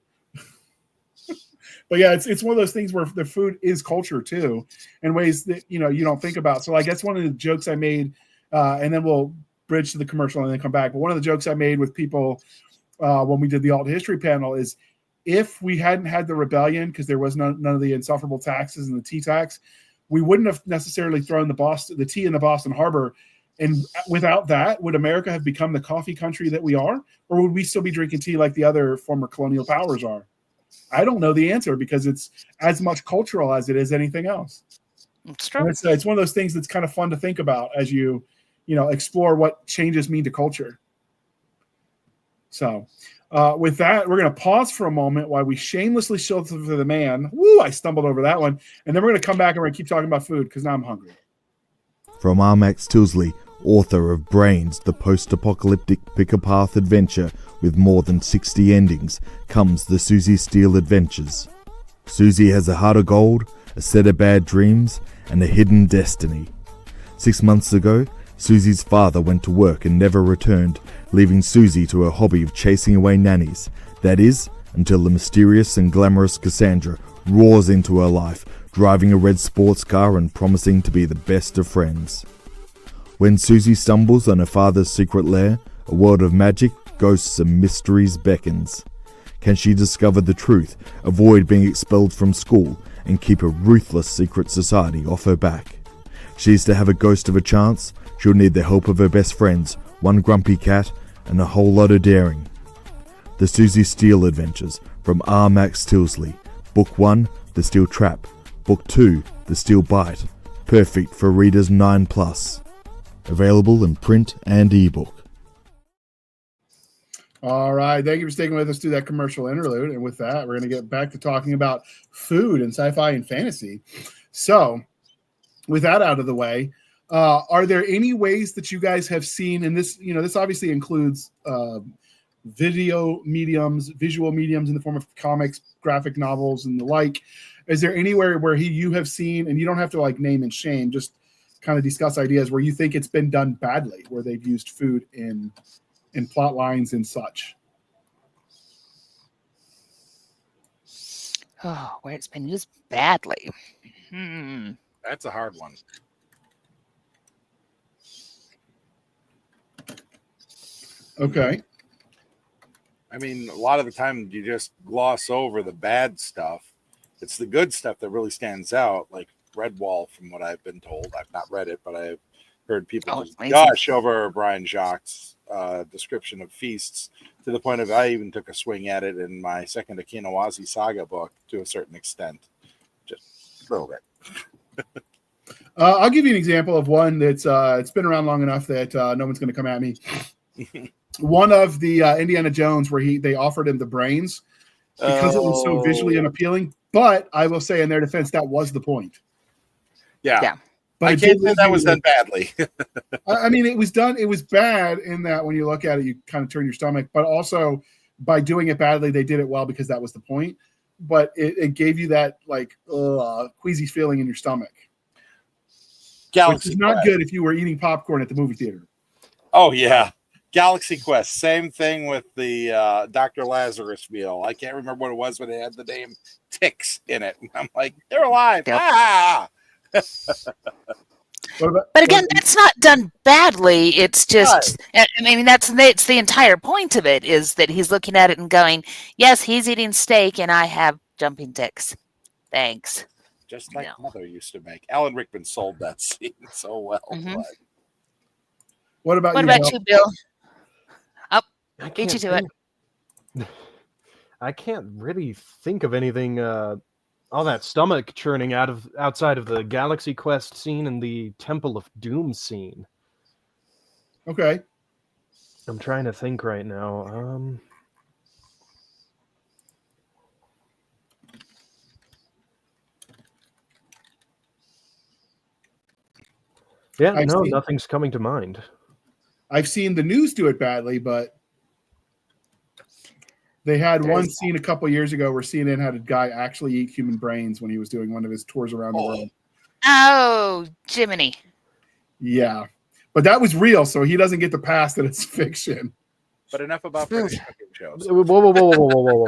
But yeah, it's one of those things where the food is culture too, in ways that you don't think about. So I guess one of the jokes I made, and then we'll bridge to the commercial and then come back. But one of the jokes I made with people when we did the alt history panel is, if we hadn't had the rebellion, because there was none of the insufferable taxes and the tea tax, we wouldn't have necessarily thrown the tea in the Boston Harbor. And without that, would America have become the coffee country that we are? Or would we still be drinking tea like the other former colonial powers are? I don't know the answer, because it's as much cultural as it is anything else. It's true. It's one of those things that's kind of fun to think about as you explore what changes mean to culture. So with that, we're going to pause for a moment while we shamelessly shelter for the man. Woo, I stumbled over that one. And then we're going to come back and we're going to keep talking about food, because now I'm hungry. From R. Max Tilsley, author of Brains, the post-apocalyptic pick-a-path adventure with more than 60 endings, comes the Susie Steele Adventures. Susie has a heart of gold, a set of bad dreams, and a hidden destiny. 6 months ago, Susie's father went to work and never returned, leaving Susie to her hobby of chasing away nannies. That is, until the mysterious and glamorous Cassandra roars into her life, driving a red sports car and promising to be the best of friends. When Susie stumbles on her father's secret lair, a world of magic, ghosts and mysteries beckons. Can she discover the truth, avoid being expelled from school, and keep a ruthless secret society off her back? She's to have a ghost of a chance. She'll need the help of her best friends, one grumpy cat, and a whole lot of daring. The Susie Steele Adventures from R. Max Tilsley. Book 1, The Steel Trap. Book 2, The Steel Bite. Perfect for readers 9+. Available in print and ebook. All right. Thank you for sticking with us through that commercial interlude. And with that, we're going to get back to talking about food and sci-fi and fantasy. So with that out of the way, are there any ways that you guys have seen, and this, this obviously includes visual mediums in the form of comics, graphic novels, and the like. Is there anywhere where you have seen, and you don't have to like name and shame, just kind of discuss ideas where you think it's been done badly, where they've used food in plot lines and such. Oh, where it's been used badly. That's a hard one. Okay. I mean, a lot of the time you just gloss over the bad stuff. It's the good stuff that really stands out, like Redwall, from what I've been told. I've not read it, but I've heard people just gush over Brian Jacques' description of feasts, to the point of I even took a swing at it in my second Akinawazi Saga book to a certain extent. Just a little bit. I'll give you an example of one that's it's been around long enough that no one's going to come at me. One of the Indiana Jones where they offered him the brains because it was so visually unappealing. But I will say, in their defense, that was the point. Yeah. But I can't say that was done badly. I mean, it was done. It was bad in that when you look at it, you kind of turn your stomach. But also, by doing it badly, they did it well because that was the point. But it gave you that like queasy feeling in your stomach. Galaxy Which is not Quest. good if you were eating popcorn at the movie theater. Oh, yeah. Galaxy Quest. Same thing with the Dr. Lazarus meal. I can't remember what it was, but it had the name Ticks in it. I'm like, they're alive. Yep. Ah! But again, that's not done badly. It's just, I mean, it's the entire point of it, is that he's looking at it and going, yes, he's eating steak and I have jumping ticks. Thanks. Just like Mother used to make. Alan Rickman sold that scene so well. Mm-hmm. What about you, Bill? Oh, beat you to it. I can't really think of anything all that stomach churning outside of the Galaxy Quest scene and the Temple of Doom scene. Okay. I'm trying to think right now. Yeah, nothing's coming to mind. I've seen the news do it badly, but they had one scene a couple years ago where CNN had a guy actually eat human brains when he was doing one of his tours around the world. Oh, Jiminy. Yeah. But that was real, so he doesn't get the pass that it's fiction. But enough about British cooking shows. Whoa.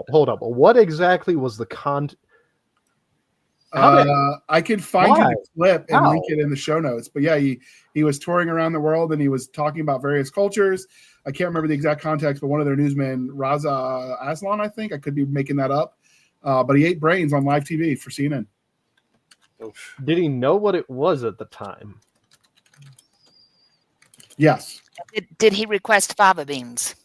Hold up. What exactly was the I can find you the clip and link it in the show notes. But yeah, he was touring around the world and he was talking about various cultures. I can't remember the exact context, but one of their newsmen, Raza Aslan, I think, I could be making that up. But he ate brains on live TV for CNN. Did he know what it was at the time? Yes. Did he request fava beans?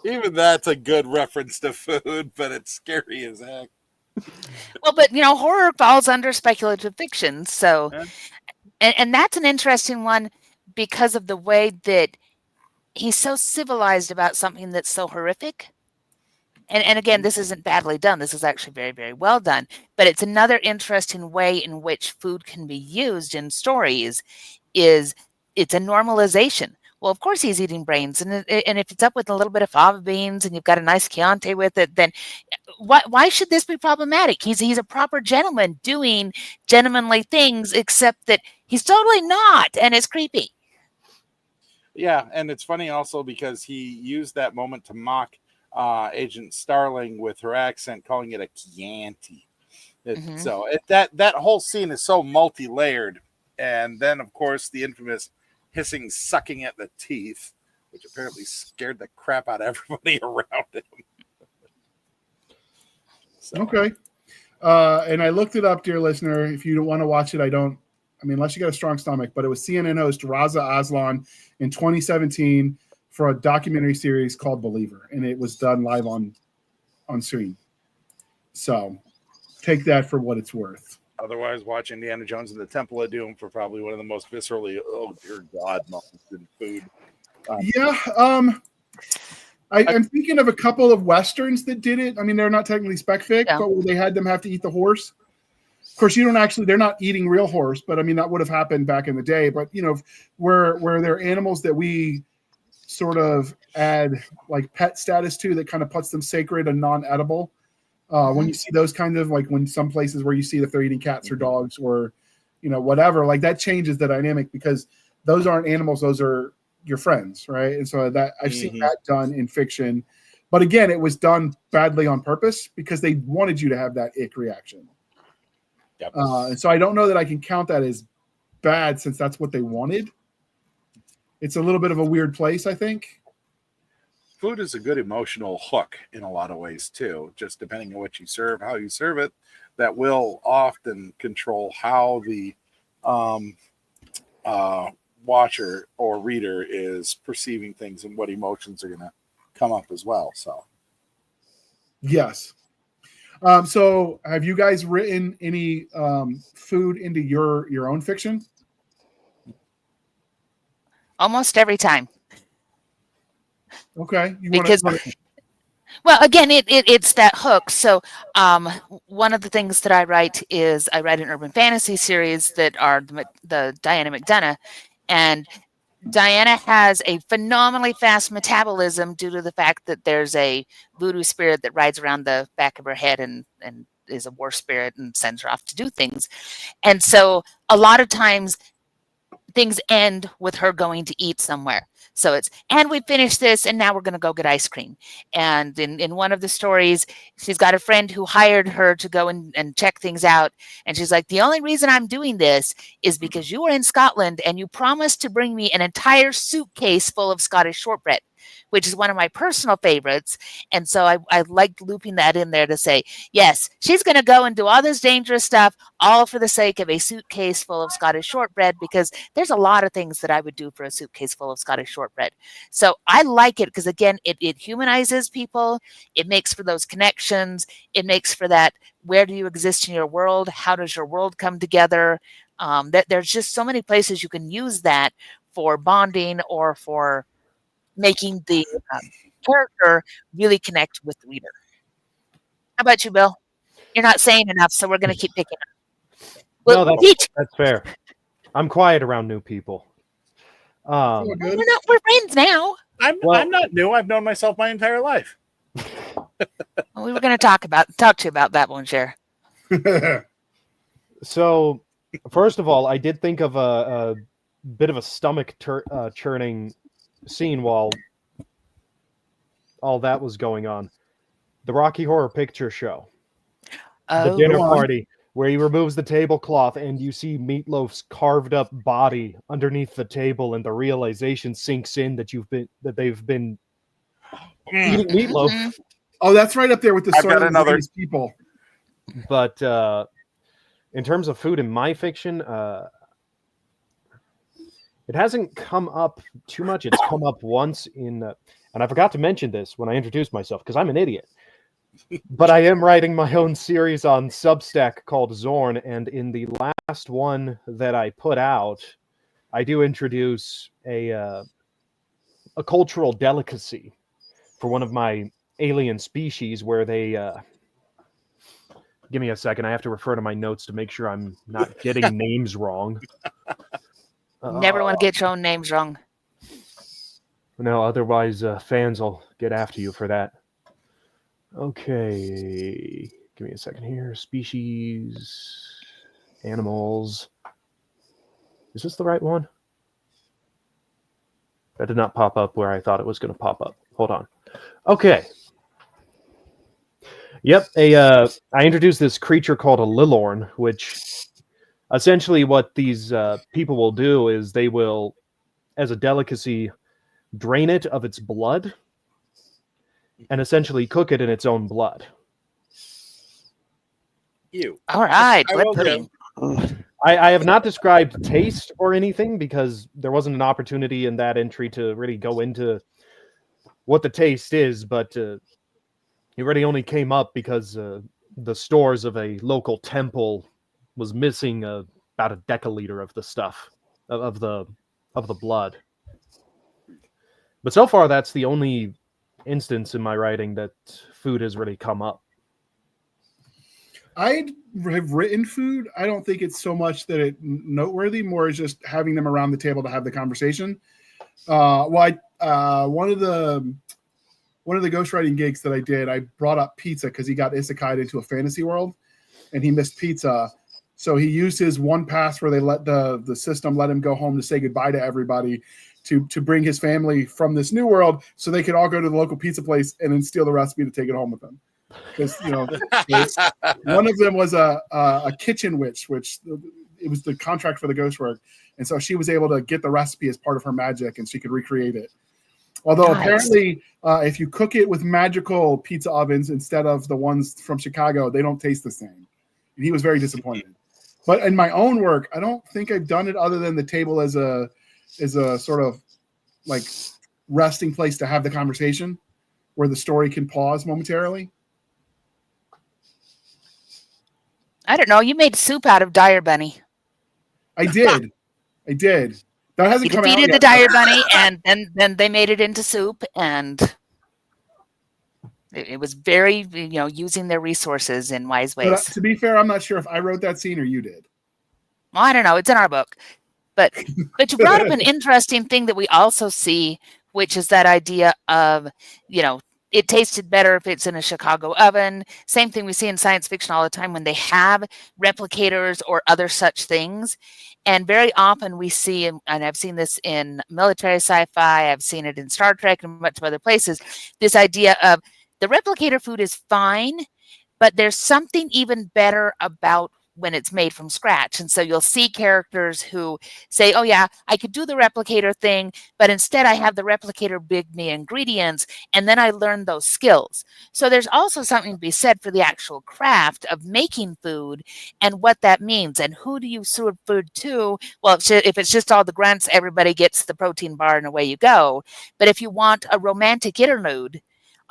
Even that's a good reference to food, but it's scary as heck. Well, but horror falls under speculative fiction, so and that's an interesting one because of the way that he's so civilized about something that's so horrific. And again, this isn't badly done. This is actually very, very well done. But it's another interesting way in which food can be used in stories. It's a normalization. Well, of course he's eating brains, and if it's up with a little bit of fava beans, and you've got a nice Chianti with it, then why should this be problematic? He's a proper gentleman doing gentlemanly things, except that he's totally not, and it's creepy. Yeah, and it's funny also because he used that moment to mock Agent Starling with her accent, calling it a Chianti. So that whole scene is so multi-layered, and then of course the infamous hissing, sucking at the teeth, which apparently scared the crap out of everybody around him. Okay. And I looked it up, dear listener. If you don't want to watch it, unless you got a strong stomach, but it was CNN host Raza Aslan in 2017 for a documentary series called Believer, and it was done live on screen. So take that for what it's worth. Otherwise, watch Indiana Jones and the Temple of Doom for probably one of the most viscerally, oh dear God, moments in food. I'm thinking of a couple of Westerns that did it. I mean, they're not technically spec fic, but they had them have to eat the horse. Of course, they're not eating real horse, but I mean, that would have happened back in the day. But, where there are animals that we sort of add like pet status to that kind of puts them sacred and non-edible. When you see those kind of, like when some places where you see if they're eating cats or dogs or, whatever, like that changes the dynamic because those aren't animals. Those are your friends. Right. And so that I've seen that done in fiction, but again, it was done badly on purpose because they wanted you to have that ick reaction. Yep. And so I don't know that I can count that as bad since that's what they wanted. It's a little bit of a weird place, I think. Food is a good emotional hook in a lot of ways too, just depending on what you serve, how you serve it, that will often control how the watcher or reader is perceiving things and what emotions are going to come up as well. So yes. So have you guys written any food into your own fiction? Almost every time. Okay. Well, again, it's that hook. So one of the things that I write is I write an urban fantasy series that are the Diana McDonough, and Diana has a phenomenally fast metabolism due to the fact that there's a voodoo spirit that rides around the back of her head and is a war spirit and sends her off to do things. And so a lot of times things end with her going to eat somewhere. So and we finished this and now we're going to go get ice cream. And in one of the stories, she's got a friend who hired her to go and check things out. And she's like, the only reason I'm doing this is because you were in Scotland and you promised to bring me an entire suitcase full of Scottish shortbread, which is one of my personal favorites. And so I liked looping that in there to say, yes, she's going to go and do all this dangerous stuff, all for the sake of a suitcase full of Scottish shortbread, because there's a lot of things that I would do for a suitcase full of Scottish shortbread. So I like it because, again, it humanizes people. It makes for those connections. It makes for that, where do you exist in your world? How does your world come together? There's just so many places you can use that for bonding or for making the character really connect with the reader. How about you, Bill? You're not saying enough, so we're going to keep picking up. Well, no, that's fair. I'm quiet around new people. We're friends now. I'm not new. I've known myself my entire life. Well, we were going to talk to you about that one, Cher. So, first of all, I did think of a bit of a stomach churning scene while all that was going on. The Rocky Horror Picture Show. The dinner party where he removes the tablecloth and you see Meatloaf's carved up body underneath the table, and the realization sinks in that they've been eating meatloaf. Oh, that's right up there with the sort of people. But in terms of food in my fiction, it hasn't come up too much. It's come up once and I forgot to mention this when I introduced myself because I'm an idiot. But I am writing my own series on Substack called Zorn, and in the last one that I put out, I do introduce a cultural delicacy for one of my alien species where they... give me a second. I have to refer to my notes to make sure I'm not getting names wrong. Never want to get your own names wrong. No, otherwise fans will get after you for that. Okay, give me a second here. Species, animals. Is this the right one? That did not pop up where I thought it was going to pop up. Hold on. Okay. Yep, I introduced this creature called a Lilorn, which essentially what these people will do is they will, as a delicacy, drain it of its blood and essentially cook it in its own blood. Ew. All right, blood pudding. I have not described taste or anything because there wasn't an opportunity in that entry to really go into what the taste is, but it really only came up because the stores of a local temple was missing about a deciliter of the stuff, of the blood. But so far, that's the only instance in my writing that food has really come up. I have written food. I don't think it's so much that it's noteworthy, more is just having them around the table to have the conversation. One of one of the ghostwriting gigs that I did, I brought up pizza because he got isekai'd into a fantasy world, and he missed pizza. So he used his one pass where they let the system let him go home to say goodbye to everybody to bring his family from this new world so they could all go to the local pizza place and then steal the recipe to take it home with them. Because, one of them was a kitchen witch, which it was the contract for the ghost work. And so she was able to get the recipe as part of her magic and she could recreate it. Although apparently if you cook it with magical pizza ovens instead of the ones from Chicago, they don't taste the same. And he was very disappointed. But in my own work, I don't think I've done it other than the table as a sort of like resting place to have the conversation where the story can pause momentarily. I don't know. You made soup out of Dire Bunny. I did. That hasn't come out yet. You defeated the Dire Bunny, and then they made it into soup, and it was very, using their resources in wise ways. But, to be fair, I'm not sure if I wrote that scene or you did. Well, I don't know. It's in our book. But you brought up an interesting thing that we also see, which is that idea of, it tasted better if it's in a Chicago oven. Same thing we see in science fiction all the time when they have replicators or other such things. And very often we see, and I've seen this in military sci-fi, I've seen it in Star Trek and much of other places, this idea of the replicator food is fine, but there's something even better about when it's made from scratch. And so you'll see characters who say, oh yeah, I could do the replicator thing, but instead I have the replicator bring me ingredients, and then I learn those skills. So there's also something to be said for the actual craft of making food and what that means. And who do you serve food to? Well, if it's just all the grunts, everybody gets the protein bar and away you go. But if you want a romantic interlude,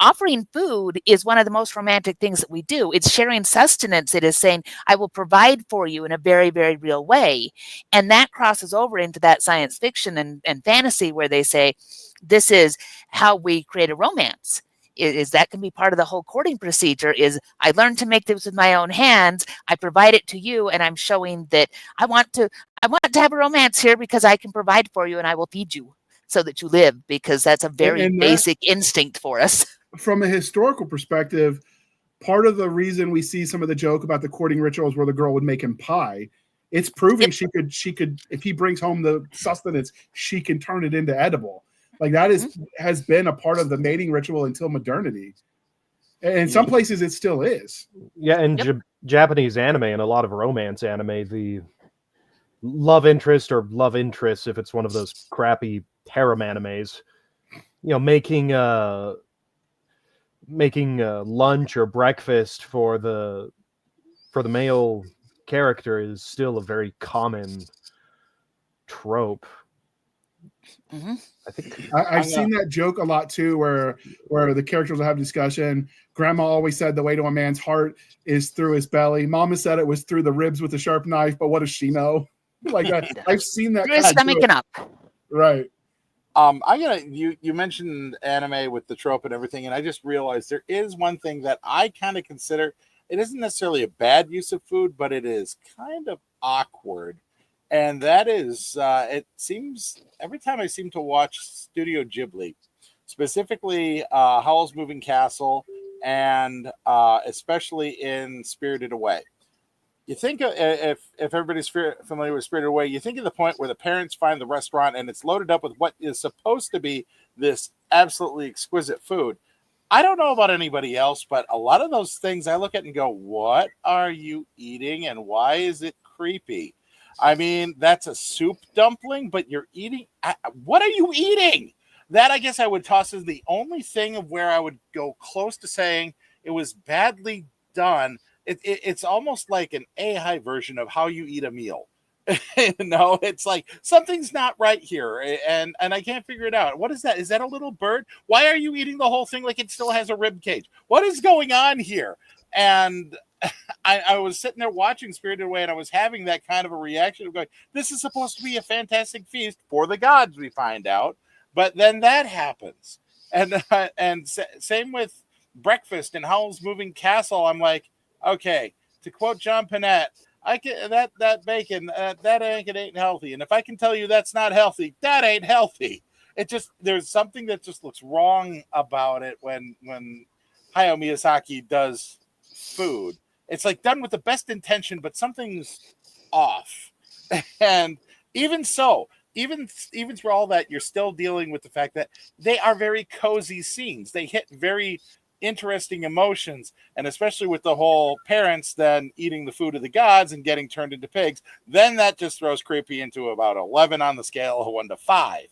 offering food is one of the most romantic things that we do. It's sharing sustenance. It is saying, I will provide for you in a very, very real way. And that crosses over into that science fiction and fantasy where they say, this is how we create a romance. Is that can be part of the whole courting procedure is I learned to make this with my own hands. I provide it to you, and I'm showing that I want to have a romance here because I can provide for you and I will feed you so that you live, because that's a very basic instinct for us. From a historical perspective, part of the reason we see some of the joke about the courting rituals where the girl would make him pie, it's proving she could, if he brings home the sustenance, she can turn it into edible. Like that has been a part of the mating ritual until modernity. And in some places it still is. Yeah, in Japanese anime and a lot of romance anime, the love interest or love interest, if it's one of those crappy harem animes, making lunch or breakfast for the male character is still a very common trope. Mm-hmm. I think I've seen that joke a lot too, where the characters will have discussion. Grandma always said the way to a man's heart is through his belly. Mama said it was through the ribs with a sharp knife, but what does she know? Like I've seen that. Through his stomach and up. Right. You mentioned anime with the trope and everything, and I just realized there is one thing that I kind of consider. It isn't necessarily a bad use of food, but it is kind of awkward. And that is, it seems every time I seem to watch Studio Ghibli, specifically Howl's Moving Castle, and especially in Spirited Away. You think if everybody's familiar with Spirited Away, you think of the point where the parents find the restaurant and it's loaded up with what is supposed to be this absolutely exquisite food. I don't know about anybody else, but a lot of those things I look at and go, what are you eating and why is it creepy? I mean, that's a soup dumpling, but you're eating. What are you eating? That I guess I would toss as the only thing of where I would go close to saying it was badly done. It's almost like an AI version of how you eat a meal. It's like something's not right here, and I can't figure it out. What is that? Is that a little bird? Why are you eating the whole thing like it still has a rib cage? What is going on here? And I was sitting there watching Spirited Away, and I was having that kind of a reaction of going, this is supposed to be a fantastic feast for the gods, we find out. But then that happens. And same with breakfast and Howl's Moving Castle. I'm like, okay, to quote John Panette, I can that bacon, that ain't healthy. And if I can tell you that's not healthy, that ain't healthy. there's something that just looks wrong about it when Hayao Miyazaki does food. It's like done with the best intention, but something's off. And even so, even through all that, you're still dealing with the fact that they are very cozy scenes. They hit very interesting emotions, and especially with the whole parents then eating the food of the gods and getting turned into pigs, then that just throws creepy into about 11 on the scale of 1 to 5.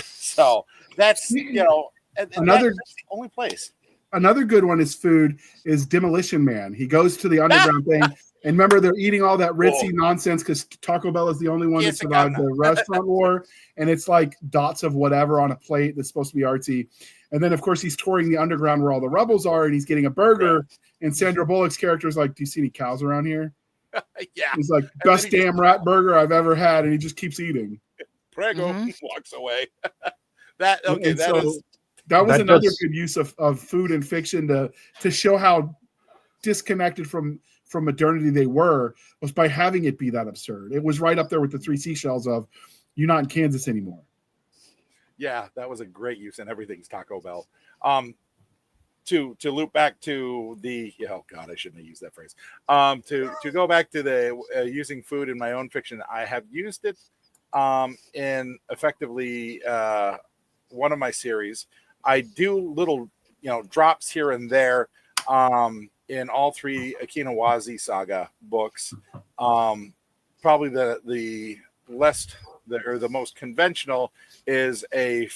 So that's, that's the only place. Another good one is food is Demolition Man. He goes to the underground thing, and remember they're eating all that ritzy nonsense because Taco Bell is the only one that survived the restaurant war, and it's like dots of whatever on a plate that's supposed to be artsy. And then of course he's touring the underground where all the rebels are, and he's getting a burger. And Sandra Bullock's character is like, "Do you see any cows around here?" Yeah, he's like, "Best damn rat burger I've ever had," and he just keeps eating. Prego walks away. That was another good use of food and fiction to show how disconnected from modernity they were, was by having it be that absurd. It was right up there with the Three Seashells of, "You're not in Kansas anymore." Yeah, that was a great use, and everything's Taco Bell. To loop back to the I shouldn't have used that phrase. To go back to the using food in my own fiction, I have used it in effectively one of my series. I do little drops here and there in all 3 Akinawazi saga books. Probably the most conventional is a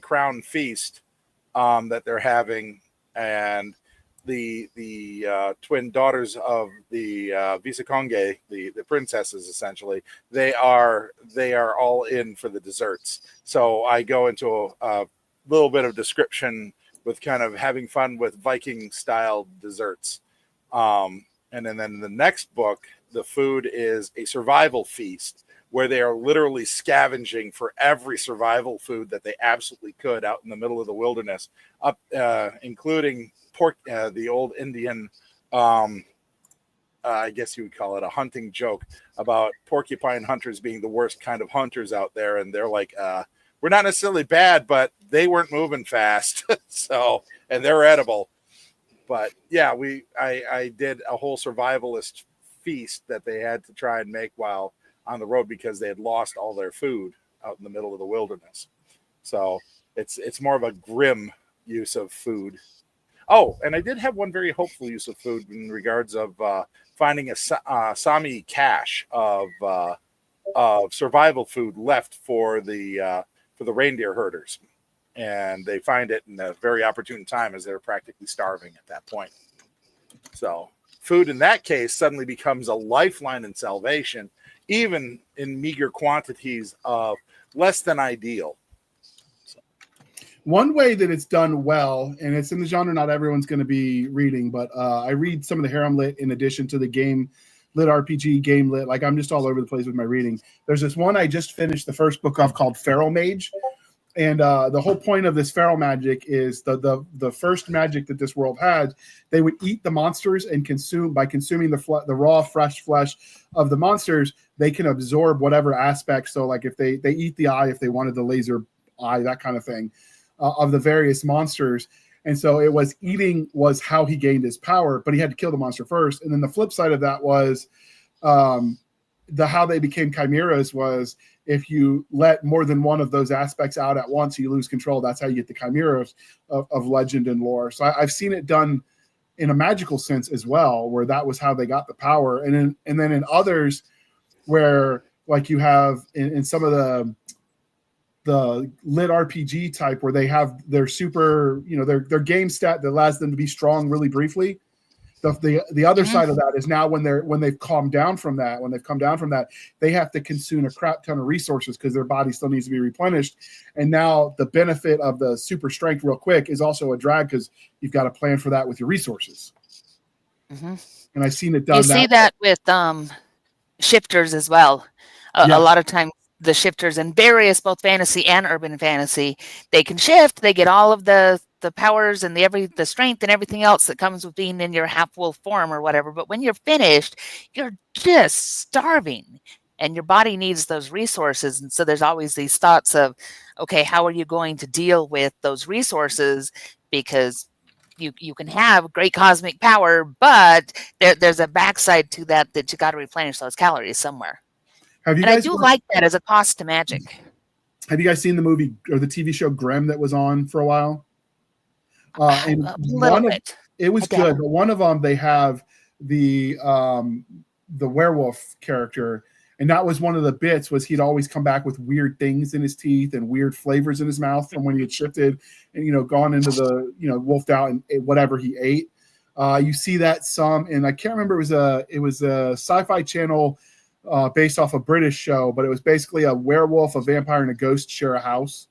crown feast that they're having, and the twin daughters of the Visakonge, the princesses, essentially, they are all in for the desserts. So I go into a little bit of description with kind of having fun with Viking style desserts. And then in the next book, the food is a survival feast where they are literally scavenging for every survival food that they absolutely could out in the middle of the wilderness, up including pork, the old Indian, I guess you would call it a hunting joke about porcupine hunters being the worst kind of hunters out there. And they're like, we're not necessarily bad, but they weren't moving fast. So, and they're edible. But yeah, I did a whole survivalist feast that they had to try and make while on the road because they had lost all their food out in the middle of the wilderness. So it's more of a grim use of food. Oh, and I did have one very hopeful use of food in regards of finding a Sami cache of survival food left for the reindeer herders, and they find it in a very opportune time as they're practically starving at that point. So food in that case suddenly becomes a lifeline and salvation, even in meager quantities of less than ideal. One way that it's done well, and it's in the genre not everyone's going to be reading, but I read some of the harem lit in addition to the game lit RPG, game lit. Like, I'm just all over the place with my reading. There's this one I just finished the first book of called Feral Mage. And the whole point of this feral magic is the first magic that this world had. They would eat the monsters and by consuming the raw, fresh flesh of the monsters, they can absorb whatever aspect. So like if they eat the eye, if they wanted the laser eye, that kind of thing, of the various monsters. And so eating was how he gained his power, but he had to kill the monster first. And then the flip side of that was how they became chimeras was if you let more than one of those aspects out at once, you lose control. That's how you get the chimeras of legend and lore. So I've seen it done in a magical sense as well, where that was how they got the power. And then in others where like you have in some of the lit RPG type where they have their super, their game stat that allows them to be strong really briefly. The other side of that is now when they've calmed down from that, they have to consume a crap ton of resources because their body still needs to be replenished. And now the benefit of the super strength real quick is also a drag because you've got to plan for that with your resources. Mm-hmm. And I've seen it done. You see that with shifters as well. A lot of times the shifters in various both fantasy and urban fantasy, they can shift. They get all of the powers and the strength and everything else that comes with being in your half wolf form or whatever. But when you're finished, you're just starving. and your body needs those resources. And so there's always these thoughts of, okay, how are you going to deal with those resources? Because you can have great cosmic power, but there's a backside to that you got to replenish those calories somewhere. I do like that as a cost to magic. Have you guys seen the movie or the TV show Grimm that was on for a while? And a little bit. It was good, but one of them they have the werewolf character, and that was one of the bits was he'd always come back with weird things in his teeth and weird flavors in his mouth from when he had shifted and gone into the wolfed out and whatever he ate. You see that some, and I can't remember, it was a Sci-Fi Channel based off a British show, but it was basically a werewolf, a vampire, and a ghost share a house.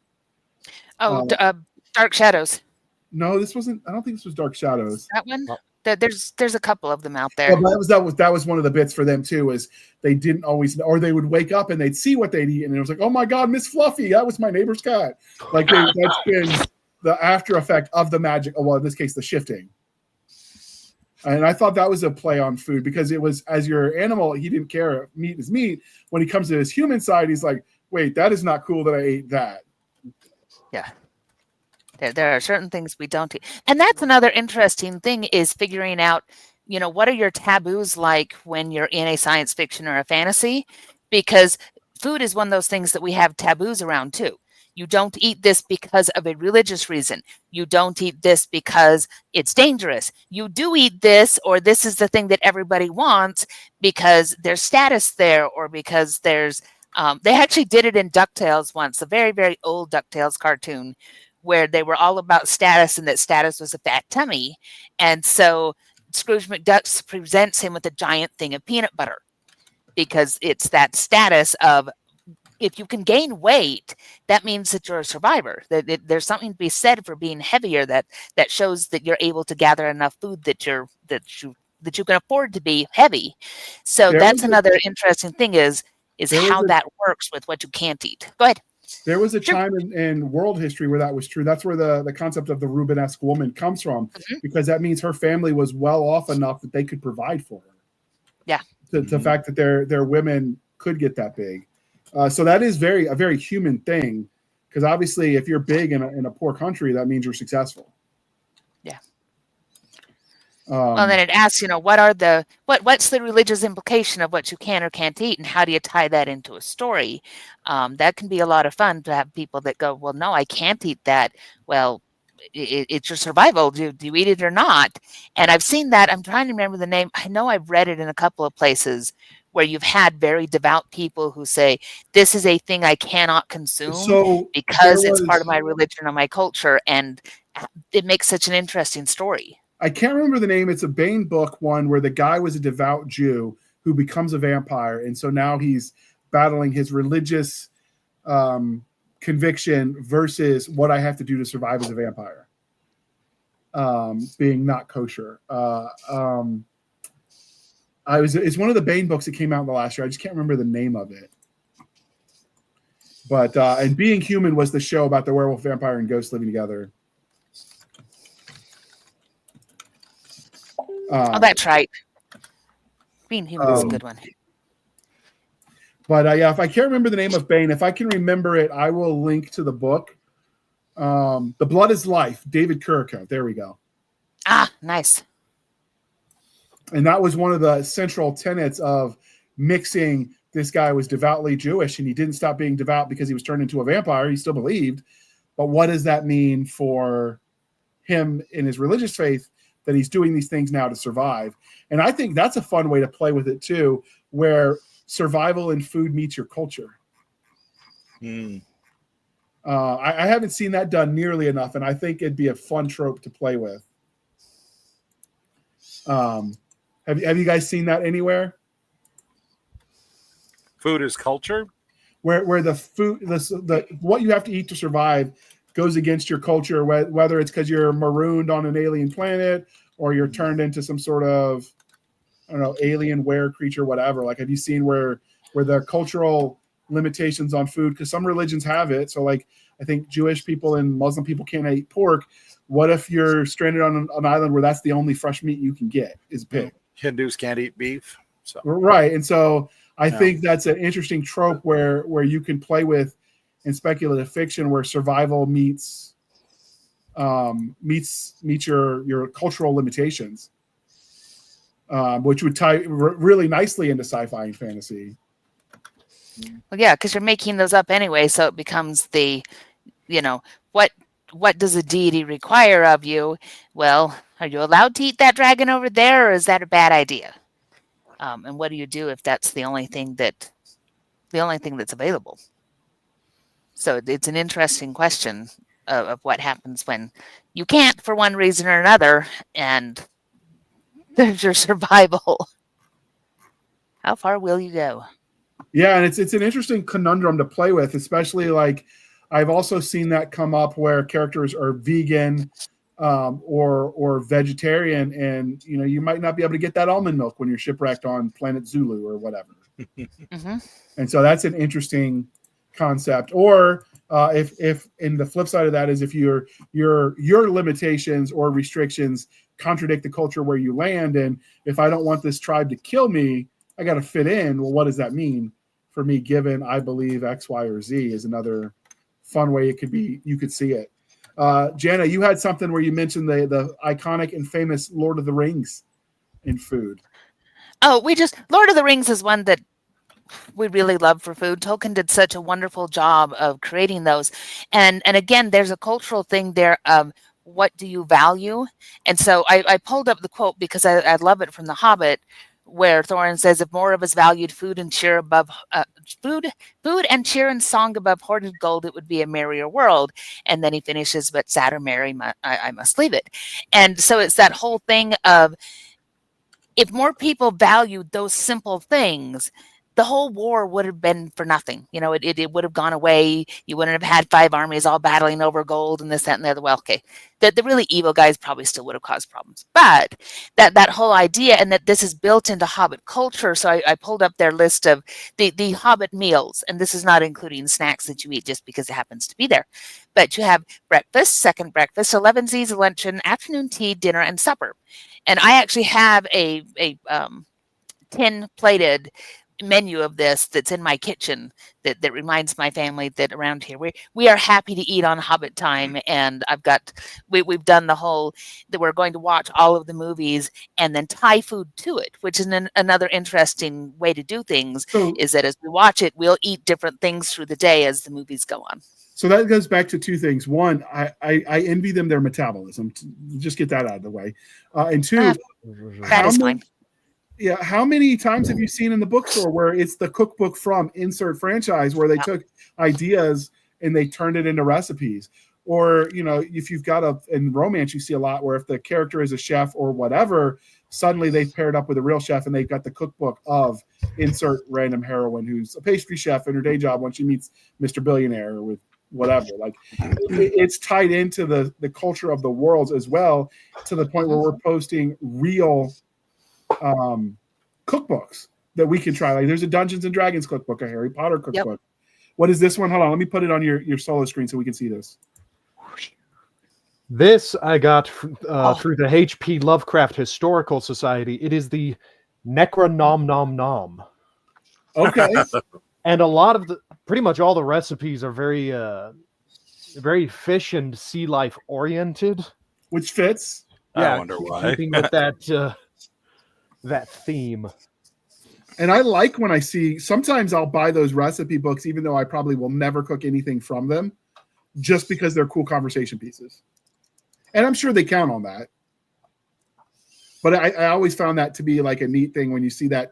Dark Shadows. No, this wasn't. I don't think this was Dark Shadows. That one. There's a couple of them out there. Well, that was one of the bits for them too. Is they didn't always, or they would wake up and they'd see what they'd eat, and it was like, oh my God, Miss Fluffy, that was my neighbor's cat. Like that's been the after effect of the magic. Well, in this case, the shifting. And I thought that was a play on food because it was, as your animal, he didn't care. Meat is meat. When he comes to his human side, he's like, wait, that is not cool that I ate that. Yeah. There are certain things we don't eat. And that's another interesting thing is figuring out, what are your taboos like when you're in a science fiction or a fantasy? Because food is one of those things that we have taboos around too. You don't eat this because of a religious reason. You don't eat this because it's dangerous. You do eat this, or this is the thing that everybody wants because there's status there, or because there's, they actually did it in DuckTales once, a very, very old DuckTales cartoon, where they were all about status and that status was a fat tummy. And so Scrooge McDuck presents him with a giant thing of peanut butter because it's that status of, if you can gain weight, that means that you're a survivor. There's something to be said for being heavier that shows that you're able to gather enough food that you can afford to be heavy. So that's another interesting thing is how that works with what you can't eat. Go ahead. There was a time in world history where that was true. That's where the concept of the Rubenesque woman comes from, because that means her family was well off enough that they could provide for her. Yeah. The fact that their women could get that big. So that is a very human thing, because obviously if you're big in a poor country, that means you're successful. Yeah. Well, then it asks, what's the religious implication of what you can or can't eat, and how do you tie that into a story? That can be a lot of fun to have people that go, well, no, I can't eat that. Well, it's your survival. Do you eat it or not? And I've seen that. I'm trying to remember the name. I know I've read it in a couple of places where you've had very devout people who say, this is a thing I cannot consume because it's part of my religion or my culture. And it makes such an interesting story. I can't remember the name. It's a Bane book one where the guy was a devout Jew who becomes a vampire. And so now he's battling his religious conviction versus what I have to do to survive as a vampire, being not kosher. It's one of the Bane books that came out in the last year. I just can't remember the name of it. But and Being Human was the show about the werewolf, vampire, and ghost living together. That's right. Being Human is a good one. But if I can't remember the name of Bane, if I can remember it, I will link to the book. The Blood is Life, David Kuriko. There we go. Ah, nice. And that was one of the central tenets of mixing. This guy was devoutly Jewish, and he didn't stop being devout because he was turned into a vampire. He still believed. But what does that mean for him in his religious faith, that he's doing these things now to survive? And I think that's a fun way to play with it too, where survival and food meets your culture. I haven't seen that done nearly enough, and I think it'd be a fun trope to play with. Have you guys seen that anywhere? Food is culture? Where the food, the what you have to eat to survive goes against your culture, whether it's because you're marooned on an alien planet or you're turned into some sort of, I don't know, alien were creature, whatever. Like, have you seen where the cultural limitations on food, because some religions have it. So like, I think Jewish people and Muslim people can't eat pork. What if you're stranded on an island where that's the only fresh meat you can get is pig? Hindus can't eat beef. So. Right. And so I think that's an interesting trope where you can play with in speculative fiction where survival meets your cultural limitations, which would tie really nicely into sci-fi and fantasy. Well, yeah, because you're making those up anyway, so it becomes the, what does a deity require of you? Well, are you allowed to eat that dragon over there, or is that a bad idea? And what do you do if that's the only thing that's available? So it's an interesting question of what happens when you can't for one reason or another, and there's your survival. How far will you go? Yeah, and it's an interesting conundrum to play with, especially like I've also seen that come up where characters are vegan or vegetarian, and you might not be able to get that almond milk when you're shipwrecked on planet Zulu or whatever. Mm-hmm. And so that's an interesting concept. Or if in the flip side of that is if your limitations or restrictions contradict the culture where you land, and if I don't want this tribe to kill me, I got to fit in. Well, what does that mean for me, given I believe X, Y, or Z is another fun way it could be. You could see it. Jana, you had something where you mentioned the iconic and famous Lord of the Rings in food. Oh, Lord of the Rings is one that we really love for food. Tolkien did such a wonderful job of creating those. And again, there's a cultural thing there of what do you value? And so I pulled up the quote because I love it from The Hobbit, where Thorin says, if more of us valued food and cheer above food and cheer and song above hoarded gold, it would be a merrier world. And then he finishes, but sad or merry, I must leave it. And so it's that whole thing of, if more people valued those simple things, the whole war would have been for nothing. It would have gone away. You wouldn't have had 5 armies all battling over gold and this, that, and the other. Well, okay, the really evil guys probably still would have caused problems. But that whole idea, and that this is built into Hobbit culture. So I pulled up their list of the Hobbit meals, and this is not including snacks that you eat just because it happens to be there. But you have breakfast, second breakfast, 11sies, luncheon, afternoon tea, dinner, and supper. And I actually have a tin-plated menu of this that's in my kitchen that reminds my family that around here we are happy to eat on Hobbit time. And we've done the whole that we're going to watch all of the movies and then tie food to it, which is another interesting way to do things. Is that as we watch it, we'll eat different things through the day as the movies go on. So that goes back to 2 things. One, I envy them their metabolism. Just get that out of the way. And 2, that is fine. Yeah, how many times have you seen in the bookstore where it's the cookbook from insert franchise where they took ideas and they turned it into recipes? Or, if you've got in romance, you see a lot where if the character is a chef or whatever, suddenly they've paired up with a real chef and they've got the cookbook of insert random heroine who's a pastry chef in her day job when she meets Mr. Billionaire or with whatever. Like it's tied into the culture of the worlds as well, to the point where we're posting real cookbooks that we can try. Like there's a Dungeons and Dragons cookbook, a Harry Potter cookbook. Yep. What is this one? Hold on, let me put it on your solo screen so we can see this. This I got through the H.P. Lovecraft Historical Society. It is the Necra Nom Nom Nom. Okay. And a lot of pretty much all the recipes are very very fish and sea life oriented, which fits. Yeah, I wonder why. Keeping with that theme. And I like when I see, sometimes I'll buy those recipe books, even though I probably will never cook anything from them, just because they're cool conversation pieces. And I'm sure they count on that. But I always found that to be like a neat thing when you see that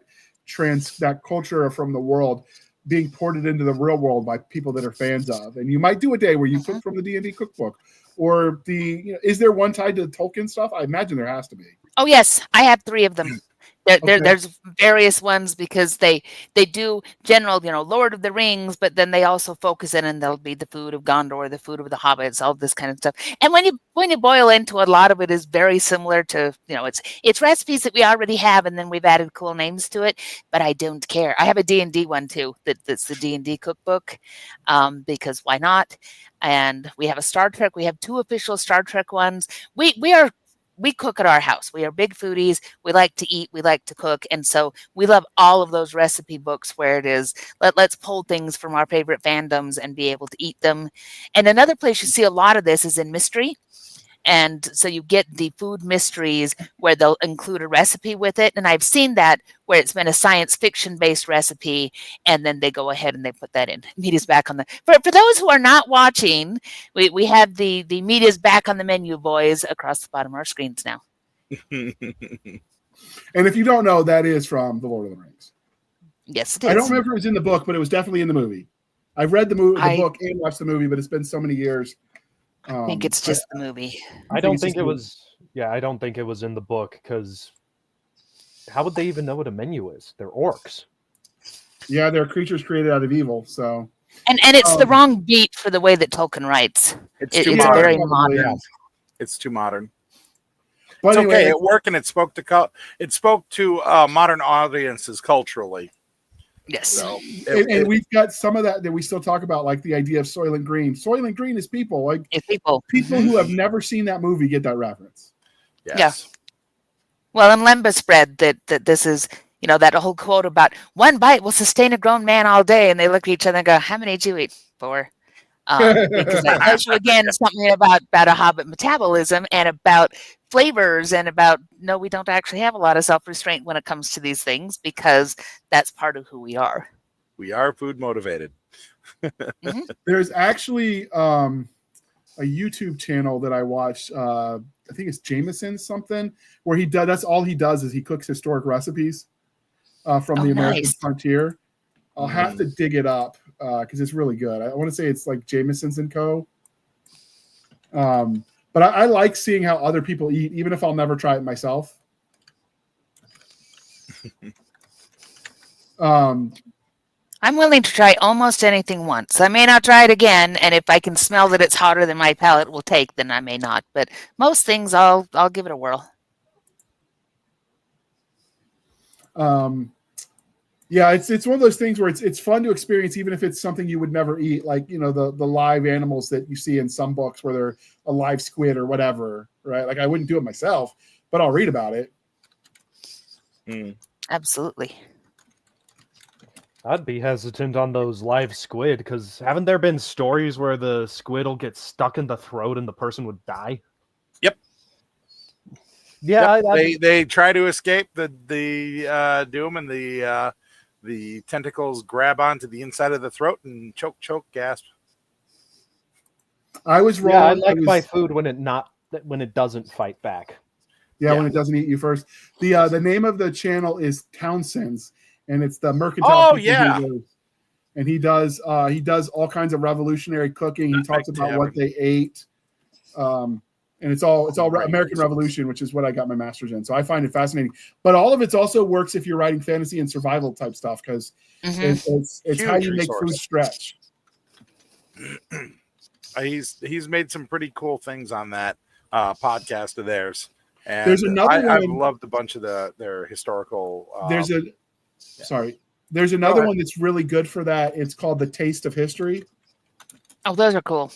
that culture from the world being ported into the real world by people that are fans of. And you might do a day where you cook from the D&D cookbook, or is there one tied to the Tolkien stuff? I imagine there has to be. Oh yes, I have 3 of them. There's various ones because they do general, Lord of the Rings, but then they also focus in, and there'll be the food of Gondor, the food of the hobbits, all this kind of stuff. And when you boil into a lot of it is very similar to, it's recipes that we already have, and then we've added cool names to it. But I don't care. I have a D&D one too. That's the D&D cookbook, because why not? And we have a Star Trek. We have 2 official Star Trek ones. We are we cook at our house. We are big foodies. We like to eat. We like to cook. And so we love all of those recipe books where it is, let's pull things from our favorite fandoms and be able to eat them. And another place you see a lot of this is in mystery. And so you get the food mysteries where they'll include a recipe with it. And I've seen that where it's been a science fiction based recipe. And then they go ahead and they put that in. Meat is back on the, for those who are not watching, we have the meat is back on the menu, boys, across the bottom of our screens now. And if you don't know, that is from The Lord of the Rings. Yes, it is. I don't remember if it was in the book, but it was definitely in the movie. I've read the book and watched the movie, but it's been so many years. I think it's just the movie. I don't think it was. Yeah, I don't think it was in the book because how would they even know what a menu is? They're orcs. Yeah, they're creatures created out of evil. So, and it's the wrong beat for the way that Tolkien writes. It's It's modern. very modern. Yeah. It's too modern. But It's anyway, okay. It worked, and it spoke to modern audiences culturally. Yes. So, and we've got some of that we still talk about, like the idea of Soylent Green. Soylent Green is people. Like it's people who have never seen that movie get that reference. yes. Yeah. Well, and Lemba spread that this is, that whole quote about 1 bite will sustain a grown man all day. And they look at each other and go, how many did you eat? 4. Because that tells you again something about a hobbit metabolism and about flavors and about, no, we don't actually have a lot of self-restraint when it comes to these things because that's part of who we are. We are food motivated. Mm-hmm. There's actually a YouTube channel that I watched. I think it's Jameson something, where that's all he does is he cooks historic recipes from the American frontier. I'll have to dig it up because it's really good. I want to say it's like Jameson's and Co. But I like seeing how other people eat, even if I'll never try it myself. I'm willing to try almost anything once. I may not try it again, and if I can smell that it's hotter than my palate will take, then I may not. But most things, I'll give it a whirl. Yeah, it's one of those things where it's fun to experience, even if it's something you would never eat, like the live animals that you see in some books where they're a live squid or whatever, right? Like I wouldn't do it myself, but I'll read about it. Absolutely. I'd be hesitant on those live squid because haven't there been stories where the squid will get stuck in the throat and the person would die? Yep. Yeah, yep. They try to escape the doom, and the tentacles grab onto the inside of the throat and choke, gasp. I was wrong. Yeah, I like my food when it doesn't fight back. Yeah, when it doesn't eat you first. The name of the channel is Townsend's, and it's the mercantile. Oh yeah. And he does all kinds of revolutionary cooking. He talks about what they ate. And it's all American Revolution, which is what I got my master's in. So I find it fascinating. But all of it also works if you're writing fantasy and survival type stuff because it's how you make food stretch. He's made some pretty cool things on that podcast of theirs. And there's another one. I've loved a bunch of their historical. There's another one that's really good for that. It's called The Taste of History. Oh, those are cool.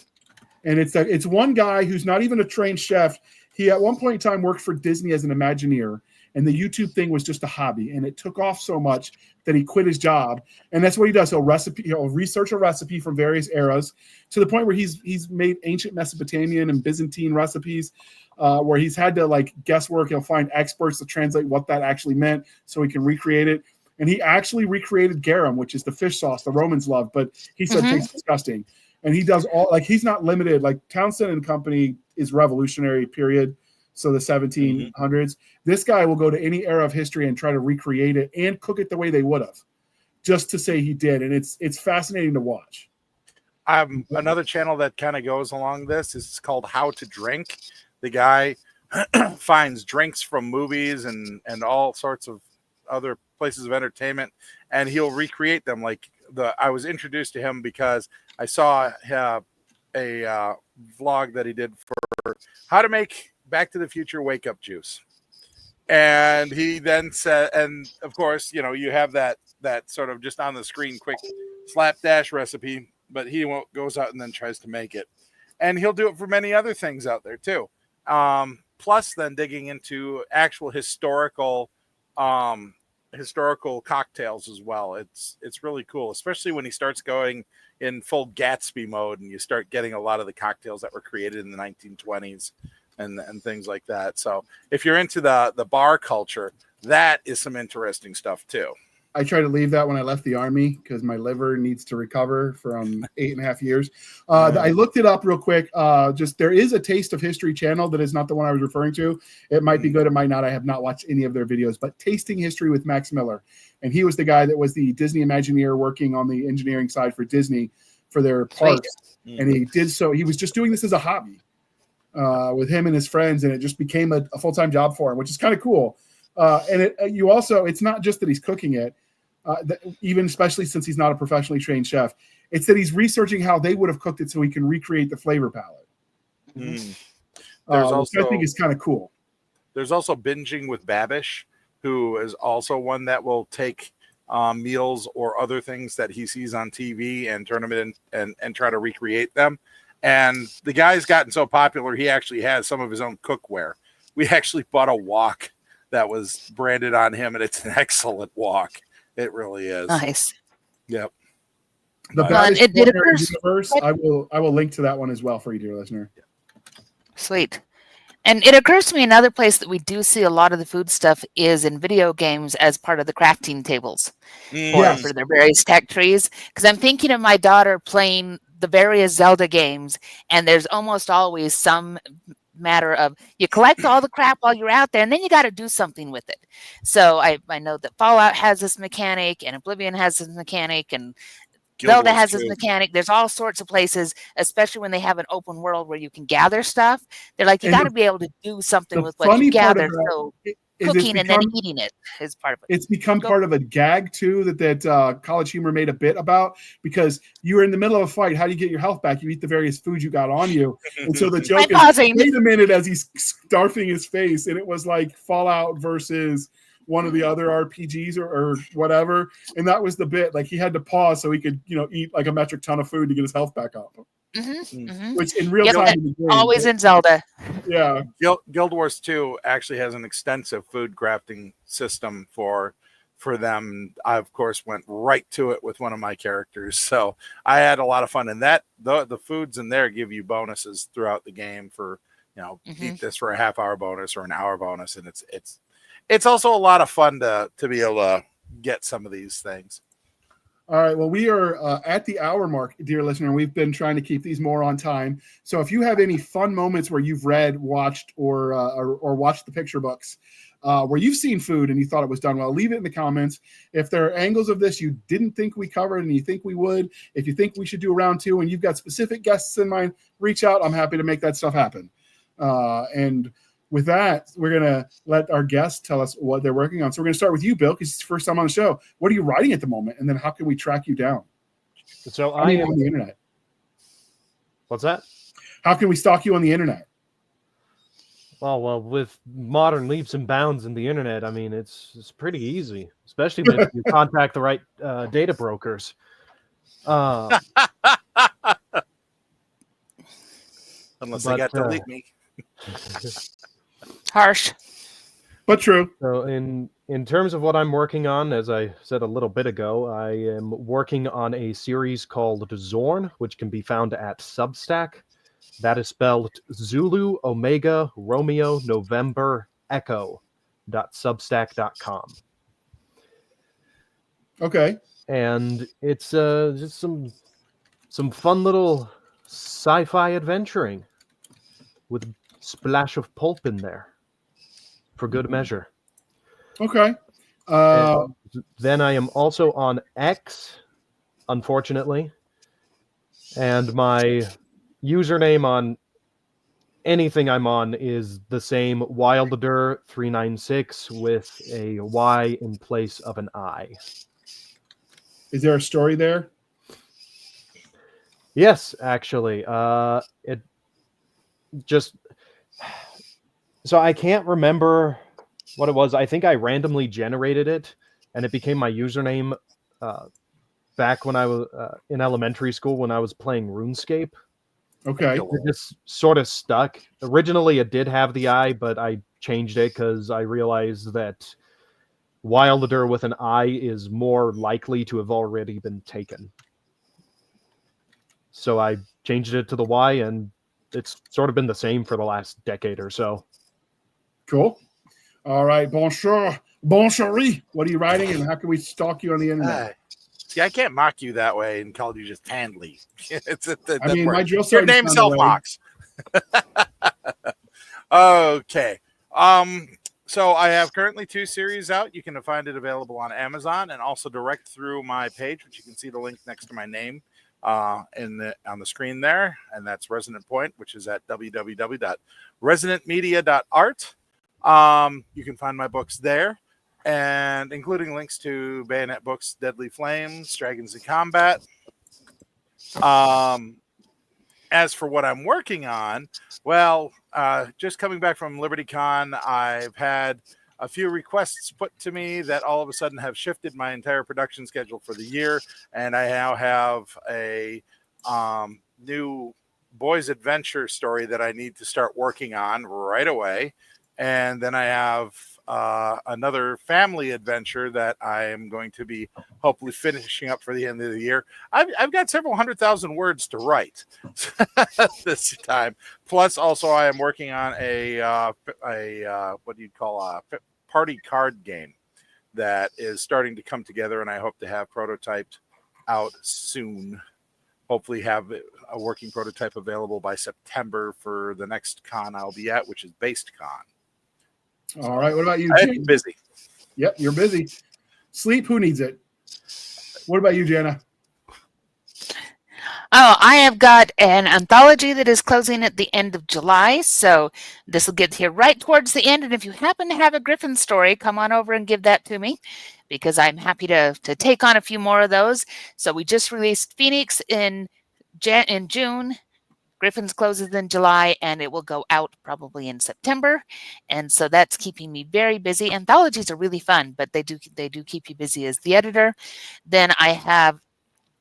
And it's one guy who's not even a trained chef. He at one point in time worked for Disney as an Imagineer, and the YouTube thing was just a hobby. And it took off so much that he quit his job. And that's what he does. He'll research a recipe from various eras to the point where he's made ancient Mesopotamian and Byzantine recipes where he's had to guesswork. He'll find experts to translate what that actually meant so he can recreate it. And he actually recreated garum, which is the fish sauce the Romans loved, but he said it tastes disgusting. And he does he's not limited. Like Townsend and Company is revolutionary period. So the 1700s. This guy will go to any era of history and try to recreate it and cook it the way they would have, just to say he did. And it's fascinating to watch. Another channel that kind of goes along this is called How to Drink. The guy finds drinks from movies and all sorts of other places of entertainment, and he'll recreate them. I was introduced to him because I saw a vlog that he did for how to make Back to the Future wake up juice. And he then said, and of course, you have that sort of just on the screen quick slapdash recipe, but he goes out and then tries to make it. And he'll do it for many other things out there too. plus then digging into actual historical cocktails as well. It's really cool, especially when he starts going in full Gatsby mode and you start getting a lot of the cocktails that were created in the 1920s and things like that. So if you're into the bar culture, that is some interesting stuff too. I tried to leave that when I left the Army because my liver needs to recover from 8.5 years. I looked it up real quick. There is a Taste of History channel that is not the one I was referring to. It might be good, it might not. I have not watched any of their videos, but Tasting History with Max Miller. And he was the guy that was the Disney Imagineer working on the engineering side for Disney for their parks. And he did so. He was just doing this as a hobby with him and his friends, and it just became a full-time job for him, which is kind of cool. It's not just that he's cooking it. Even especially since he's not a professionally trained chef, it's that he's researching how they would have cooked it so he can recreate the flavor palette. There's which I think is kind of cool. There's also Binging with Babish, who is also one that will take meals or other things that he sees on TV and turn them in and try to recreate them. And the guy's gotten so popular, he actually has some of his own cookware. We actually bought a wok that was branded on him, and it's an excellent wok. It really is. Nice. Yep. The Babish universe, I will link to that one as well for you, dear listener. Sweet. And it occurs to me another place that we do see a lot of the food stuff is in video games as part of the crafting tables for their various tech trees. Because I'm thinking of my daughter playing the various Zelda games, and there's almost always some matter of you collect all the crap while you're out there, and then you got to do something with it. So I know that Fallout has this mechanic, and Oblivion has this mechanic, and Zelda has this mechanic. There's all sorts of places, especially when they have an open world where you can gather stuff. They're like, you got to be able to do something with what you gather. So cooking and then eating it is part of it. It's become part of a gag too that College Humor made a bit about, because you were in the middle of a fight. How do you get your health back? You eat the various foods you got on you. And so the joke is, wait a minute, as he's starfing his face, and it was like Fallout versus one of the other RPGs or whatever. And that was the bit. Like he had to pause so he could, eat like a metric ton of food to get his health back up. Which in real time in the game, always in Zelda. Yeah. Guild Wars 2 actually has an extensive food crafting system for them. I of course went right to it with one of my characters, so I had a lot of fun. And that the foods in there give you bonuses throughout the game for eat this for a half hour bonus or an hour bonus, and it's also a lot of fun to be able to get some of these things. All right. Well, we are at the hour mark, dear listener. We've been trying to keep these more on time. So if you have any fun moments where you've read, watched, or watched the picture books, where you've seen food and you thought it was done well, leave it in the comments. If there are angles of this you didn't think we covered and you think we would, if you think we should do a round 2 and you've got specific guests in mind, reach out. I'm happy to make that stuff happen. And with that, we're going to let our guests tell us what they're working on. So we're going to start with you, Bill, because it's the first time on the show. What are you writing at the moment? And then how can we track you down? So I am on the internet. What's that? How can we stalk you on the internet? Well, with modern leaps and bounds in the internet, I mean, it's pretty easy, especially if you contact the right data brokers. Unless they got to delete me. Harsh, but true. So in terms of what I'm working on, as I said a little bit ago, I am working on a series called Zorn, which can be found at Substack. That is spelled Zulu Omega Romeo November Echo.substack.com. Okay. And it's just some fun little sci-fi adventuring with a splash of pulp in there for good measure. Okay. Then I am also on X, unfortunately. And my username on anything I'm on is the same Wilder396 with a Y in place of an I. Is there a story there? Yes, actually. It just... So I can't remember what it was. I think I randomly generated it, and it became my username back when I was in elementary school when I was playing RuneScape. Okay. It just sort of stuck. Originally, it did have the I, but I changed it because I realized that Wilder with an I is more likely to have already been taken. So I changed it to the Y, and it's sort of been the same for the last decade or so. Cool. All right. Bonjour. Bonjour. What are you writing, and how can we stalk you on the internet? Yeah, I can't mock you that way and call you just Handley. My drill your name self-mocks. Okay. So I have currently 2 series out. You can find it available on Amazon and also direct through my page, which you can see the link next to my name on the screen there. And that's Resonant Point, which is at www.resonantmedia.art. You can find my books there, and including links to Bayonet Books, Deadly Flames, Dragons in Combat. As for what I'm working on, well, just coming back from LibertyCon, I've had a few requests put to me that all of a sudden have shifted my entire production schedule for the year, and I now have a new boys' adventure story that I need to start working on right away. And then I have another family adventure that I am going to be hopefully finishing up for the end of the year. I've got several 100,000 words to write this time. Plus, also, I am working on a what do you call a party card game that is starting to come together, and I hope to have prototyped out soon. Hopefully have a working prototype available by September for the next con I'll be at, which is Based Con. All right. What about you, I'm Jane? busy. Yep, you're busy. Sleep, who needs it? What about you, Jana? Oh, I have got an anthology that is closing at the end of July, so this will get here right towards the end. And if you happen to have a Griffin story, come on over and give that to me, because I'm happy to take on a few more of those. So we just released Phoenix in June. Griffin's closes in July, and it will go out probably in September. And so that's keeping me very busy. Anthologies are really fun, but they do keep you busy as the editor. Then I have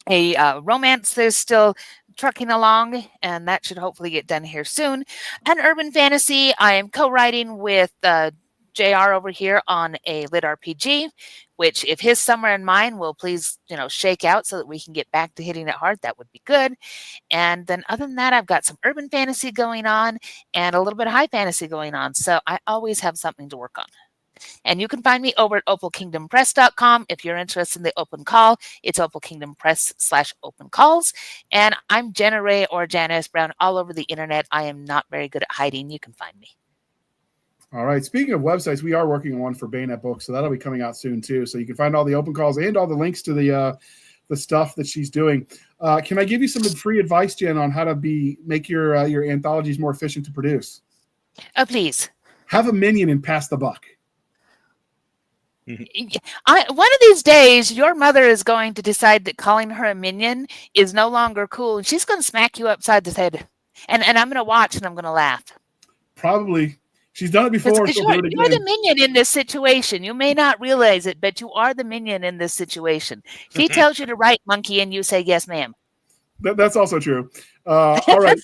a romance that's still trucking along, and that should hopefully get done here soon. An urban fantasy, I am co-writing with JR over here on a lit RPG, which if his summer and mine will please, shake out so that we can get back to hitting it hard, that would be good. And then other than that, I've got some urban fantasy going on and a little bit of high fantasy going on. So I always have something to work on. And you can find me over at opalkingdompress.com. If you're interested in the open call, it's opalkingdompress/open calls. And I'm Jenna Ray or Janice Brown all over the internet. I am not very good at hiding. You can find me. All right. Speaking of websites, we are working on one for Bayonet Books, so that'll be coming out soon too. So you can find all the open calls and all the links to the stuff that she's doing. Can I give you some free advice, Jen, on how to make your anthologies more efficient to produce? Oh, please. Have a minion and pass the buck. One of these days, your mother is going to decide that calling her a minion is no longer cool, and she's going to smack you upside the head. And I'm going to watch, and I'm going to laugh. Probably. She's done it before. You're the minion in this situation. You may not realize it, but you are the minion in this situation. She tells you to write monkey, and you say, yes, ma'am. That's also true. All right.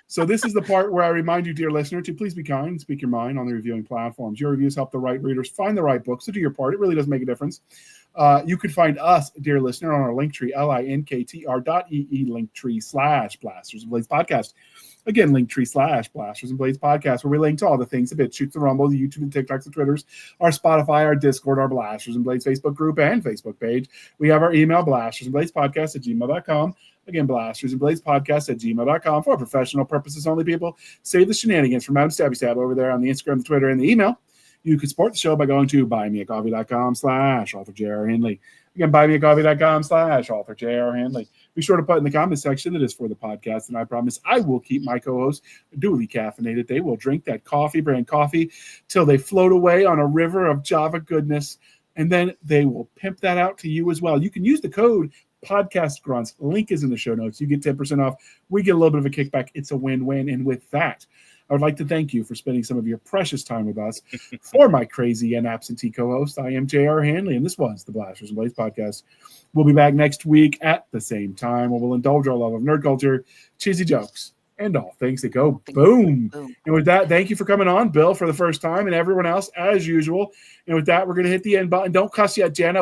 So this is the part where I remind you, dear listener, to please be kind and speak your mind on the reviewing platforms. Your reviews help the right readers find the right books. So do your part. It really does make a difference. You can find us, dear listener, on our Linktree, linktr.ee, Linktree/Blasters and Blades Podcast. Again, Linktree/Blasters and Blades Podcast, where we link to all the things, the BitChutes, the Rumble, the YouTube, the TikToks, the Twitters, our Spotify, our Discord, our Blasters and Blades Facebook group and Facebook page. We have our email, blastersandbladespodcast@gmail.com. Again, Blasters and Blades Podcast @gmail.com for professional purposes only, people. Save the shenanigans from Madam Stabby Stab over there on the Instagram, the Twitter, and the email. You can support the show by going to buymeacoffee.com/author J.R. Handley. Again, buymeacoffee.com/author J.R. Handley. Be sure to put in the comment section that is for the podcast, and I promise I will keep my co-hosts duly caffeinated. They will drink that brand coffee till they float away on a river of Java goodness, and then they will pimp that out to you as well. You can use the code Podcast Grunts. Link is in the show notes. You get 10% off. We get a little bit of a kickback. It's a win-win. And with that, I would like to thank you for spending some of your precious time with us. For my crazy and absentee co-host, I am J.R. Handley, and this was the Blasters and Blades Podcast. We'll be back next week at the same time, where we'll indulge our love of nerd culture, cheesy jokes, and all things that go boom. And with that, thank you for coming on, Bill, for the first time, and everyone else, as usual. And with that, we're going to hit the end button. Don't cuss yet, Jenna.